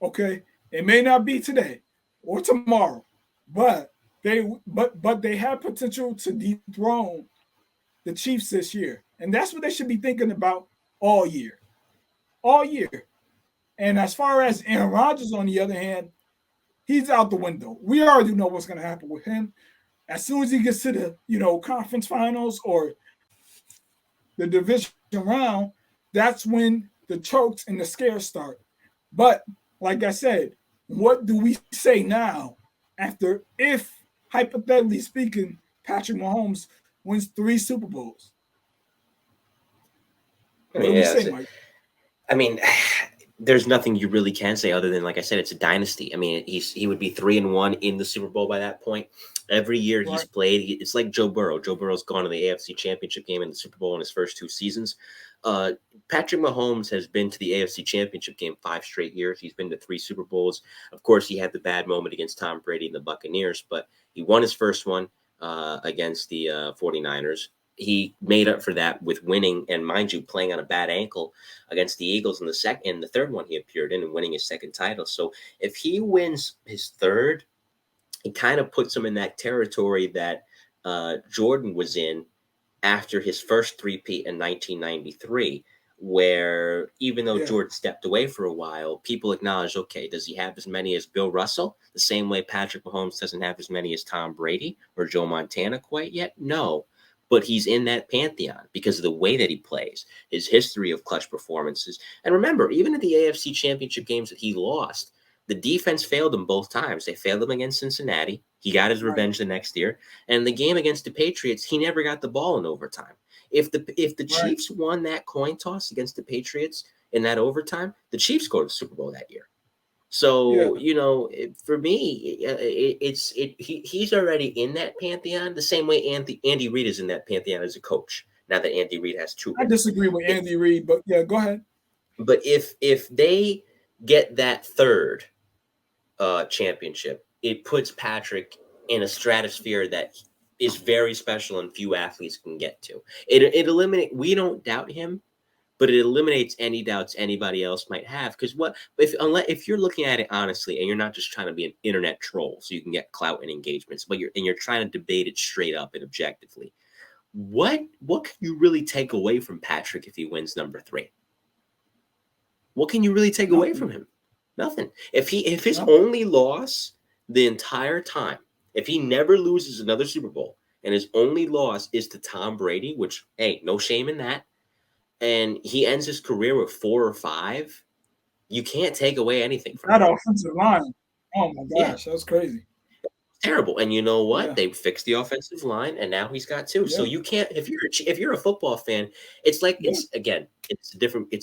Okay. It may not be today, or tomorrow, but they have potential to dethrone the Chiefs this year, and that's what they should be thinking about all year, all year. And as far as Aaron Rodgers, on the other hand, he's out the window. We already know what's going to happen with him. As soon as he gets to the conference finals or the division round, that's when the chokes and the scares start. But like I said, what do we say now after, if hypothetically speaking, Patrick Mahomes wins 3 Super Bowls? What do we say, Mike? I mean, there's nothing you really can say other than, like I said, it's a dynasty. I mean, he would be 3-1 in the Super Bowl by that point. Every year he's played, it's like Joe Burrow. Joe Burrow's gone to the AFC Championship game and the Super Bowl in his first 2 seasons. Patrick Mahomes has been to the AFC Championship game 5 straight years. He's been to 3 Super Bowls. Of course, he had the bad moment against Tom Brady and the Buccaneers, but he won his first one against the 49ers. He made up for that with winning, and mind you, playing on a bad ankle against the Eagles in the third one he appeared in, and winning his 2nd title. So if he wins his 3rd, it kind of puts him in that territory that Jordan was in after his first three-peat in 1993, where even though Jordan stepped away for a while, people acknowledge, okay, does he have as many as Bill Russell? The same way Patrick Mahomes doesn't have as many as Tom Brady or Joe Montana quite yet? No. But he's in that pantheon because of the way that he plays, his history of clutch performances. And remember, even at the AFC Championship games that he lost, the defense failed him both times. They failed him against Cincinnati. He got his revenge the next year. And the game against the Patriots, he never got the ball in overtime. If the Chiefs won that coin toss against the Patriots in that overtime, the Chiefs go to the Super Bowl that year. So, for me, he's already in that pantheon the same way Andy Reid is in that pantheon as a coach. Now that Andy Reid has 2 I disagree with Andy Reid, but yeah, go ahead. But if they get that 3rd championship, it puts Patrick in a stratosphere that is very special and few athletes can get to. It eliminates, we don't doubt him, but it eliminates any doubts anybody else might have. Because if you're looking at it honestly, and you're not just trying to be an internet troll so you can get clout and engagements, but you're trying to debate it straight up and objectively, what can you really take away from Patrick if he wins number 3? What can you really take away from him? Nothing. If his only loss the entire time, if he never loses another Super Bowl and his only loss is to Tom Brady, which, hey, no shame in that, and he ends his career with 4 or 5, you can't take away anything from that offensive line. Oh my gosh, that's crazy. Terrible. And you know what? Yeah. They fixed the offensive line, and now he's got 2. Yeah. So you can't, if you're a football fan, it's like it's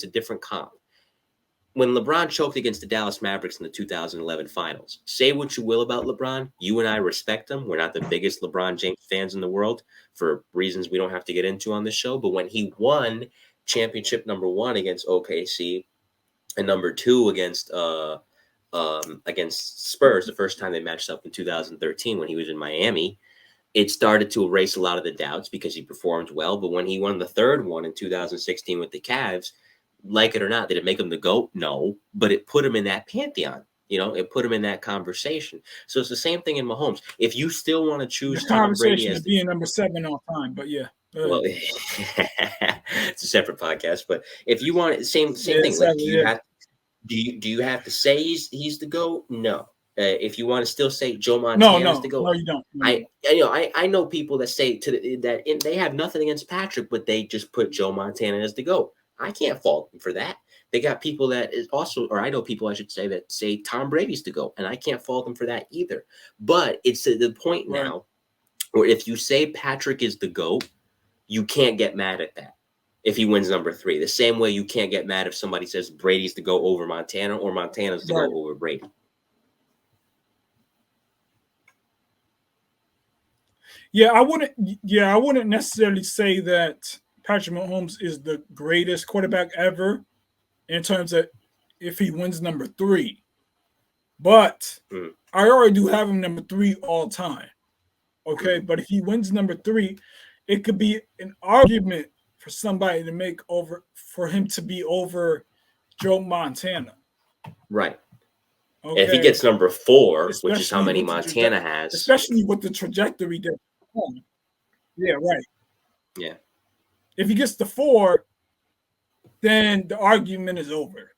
a different comp. When LeBron choked against the Dallas Mavericks in the 2011 finals, say what you will about LeBron, you and I respect him. We're not the biggest LeBron James fans in the world for reasons we don't have to get into on this show. But when he won championship number 1 against OKC and number 2 against Spurs, the first time they matched up in 2013 when he was in Miami, it started to erase a lot of the doubts because he performed well. But when he won the 3rd one in 2016 with the Cavs, like it or not, did it make him the GOAT? No, but it put him in that pantheon. It put him in that conversation. So it's the same thing in Mahomes. If you still want to choose Tom Brady as being number 7 all time, but yeah. Well, it's a separate podcast. But if you want same thing, like, do you have to say he's the GOAT? No. If you want to still say Joe Montana is the GOAT, no, you don't. I know people that say that they have nothing against Patrick, but they just put Joe Montana as the GOAT. I can't fault them for that. They got people that is also, or I know people, I should say, that say Tom Brady's the GOAT, and I can't fault them for that either. But it's to the point now where if you say Patrick is the GOAT, you can't get mad at that if he wins number 3. The same way you can't get mad if somebody says Brady's the GOAT over Montana or Montana's the GOAT over Brady. Yeah, I wouldn't necessarily say that Patrick Mahomes is the greatest quarterback ever in terms of if he wins number 3. But I already do have him number 3 all time. Okay, but if he wins number 3, it could be an argument for somebody to make for him to be over Joe Montana. Right. If he Okay, gets number 4, which is how especially many with the Montana has, especially with the trajectory that. Yeah, right. yeah, If he gets the 4, then the argument is over.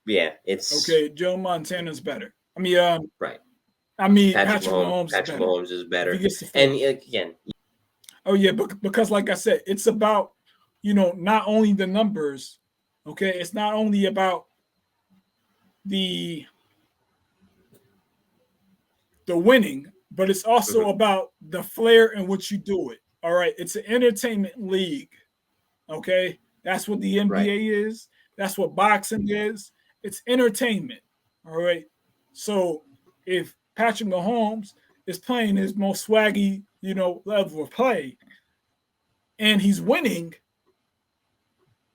yeah, it's Okay, Joe Montana's better. right. I mean Patrick Patrick Mahomes, Mahomes is Patrick better Mahomes is if he better. gets the And 4. again, Oh yeah, because like I said, it's about not only the numbers. Okay, it's not only about the winning, but it's also mhm, about the flair in which you do it. All right, it's an entertainment league. Okay, that's what the right, NBA is. That's what boxing is. It's entertainment. All right. So if Patrick Mahomes is playing his most swaggy, level of play, and he's winning,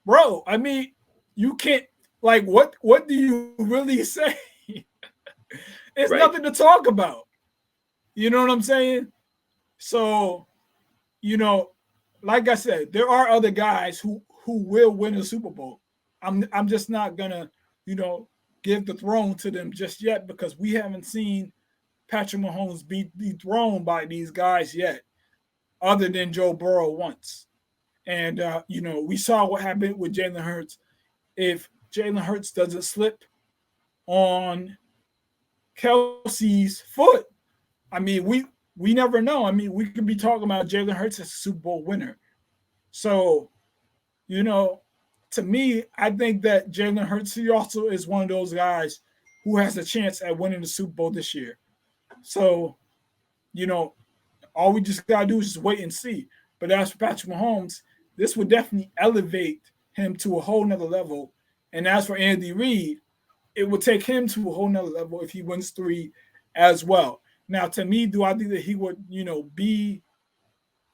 bro, I mean, you can't like what do you really say? It's right. nothing to talk about. You know what I'm saying? So, you know, like I said, there are other guys who will win a Super Bowl. I'm just not gonna, you know, give the throne to them just yet because we haven't seen Patrick Mahomes be dethroned by these guys yet, other than Joe Burrow once. And we saw what happened with Jalen Hurts. If Jalen Hurts doesn't slip on Kelsey's foot, I mean, we never know. I mean, we could be talking about Jalen Hurts as a Super Bowl winner. So, you know, to me, I think that Jalen Hurts he also is one of those guys who has a chance at winning the Super Bowl this year. So, you know, all we just gotta do is just wait and see. But as for Patrick Mahomes, this would definitely elevate him to a whole nother level. And as for Andy Reid, it would take him to a whole nother level if he wins 3 as well. Now, to me, do I think that he would, be,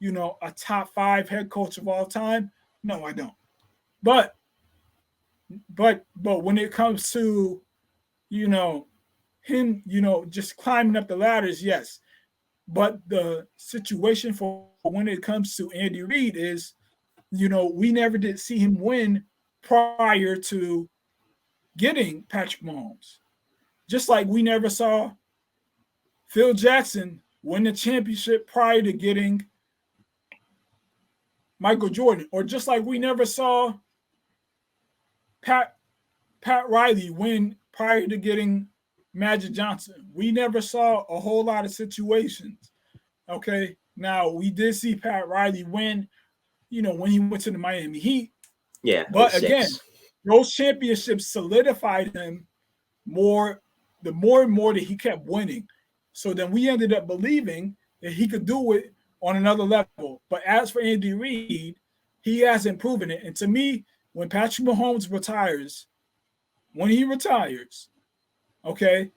a top 5 head coach of all time? No, I don't. But when it comes to, you know, him, just climbing up the ladders, yes. But the situation for when it comes to Andy Reid is, we never did see him win prior to getting Patrick Mahomes. Just like we never saw Phil Jackson win the championship prior to getting Michael Jordan, or just like we never saw Pat Riley win prior to getting Magic Johnson. We never saw a whole lot of situations. Okay, now we did see Pat Riley win, when he went to the Miami Heat. Yeah, But again, 06. those championships solidified him more, the more and more that he kept winning. So then we ended up believing that he could do it on another level. But as for Andy Reid, he hasn't proven it. And to me, when Patrick Mahomes retires, okay,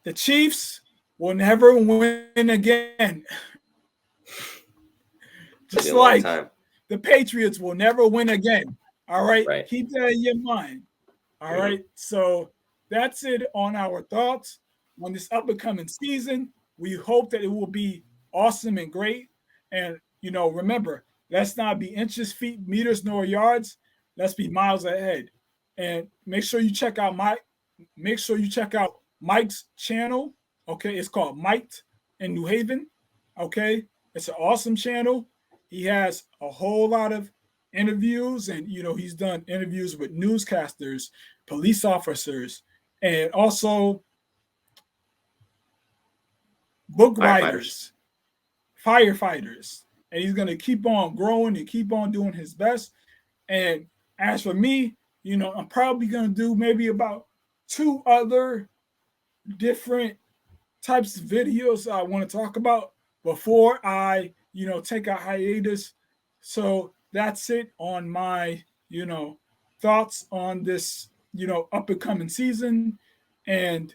the Chiefs will never win again. It'll be Just a long like time. the Patriots will never win again. All right. Right. Keep that in your mind. All Mhm. right. So that's it on our thoughts on this up and coming season. We hope that it will be awesome and great. And, remember, let's not be inches, feet, meters, nor yards. Let's be miles ahead. And make sure you check out Mike's channel. Okay. It's called Mike in New Haven. Okay. It's an awesome channel. He has a whole lot of interviews, and he's done interviews with newscasters, police officers, and also book Firefighters. writers, firefighters. And he's going to keep on growing and keep on doing his best. And as for me, I'm probably going to do maybe about 2 other different types of videos I want to talk about before I, take a hiatus. So that's it on my, thoughts on this, up and coming season. And,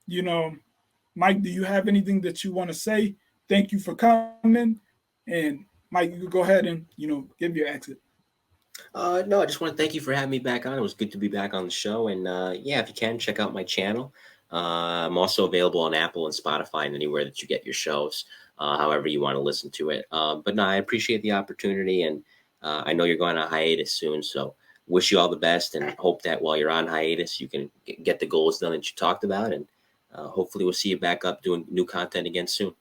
you know, Mike, do you have anything that you want to say? Thank you for coming. And Mike, you can go ahead and, give your exit. No, I just want to thank you for having me back on. It was good to be back on the show. And yeah, if you can, check out my channel. I'm also available on Apple and Spotify and anywhere that you get your shows, however you want to listen to it. But no, I appreciate the opportunity. And I know you're going on a hiatus soon. So wish you all the best and hope that while you're on hiatus, you can get the goals done that you talked about. And hopefully we'll see you back up doing new content again soon.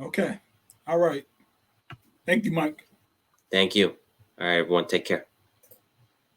Okay. All right. Thank you, Mike. Thank you. All right, everyone. Take care.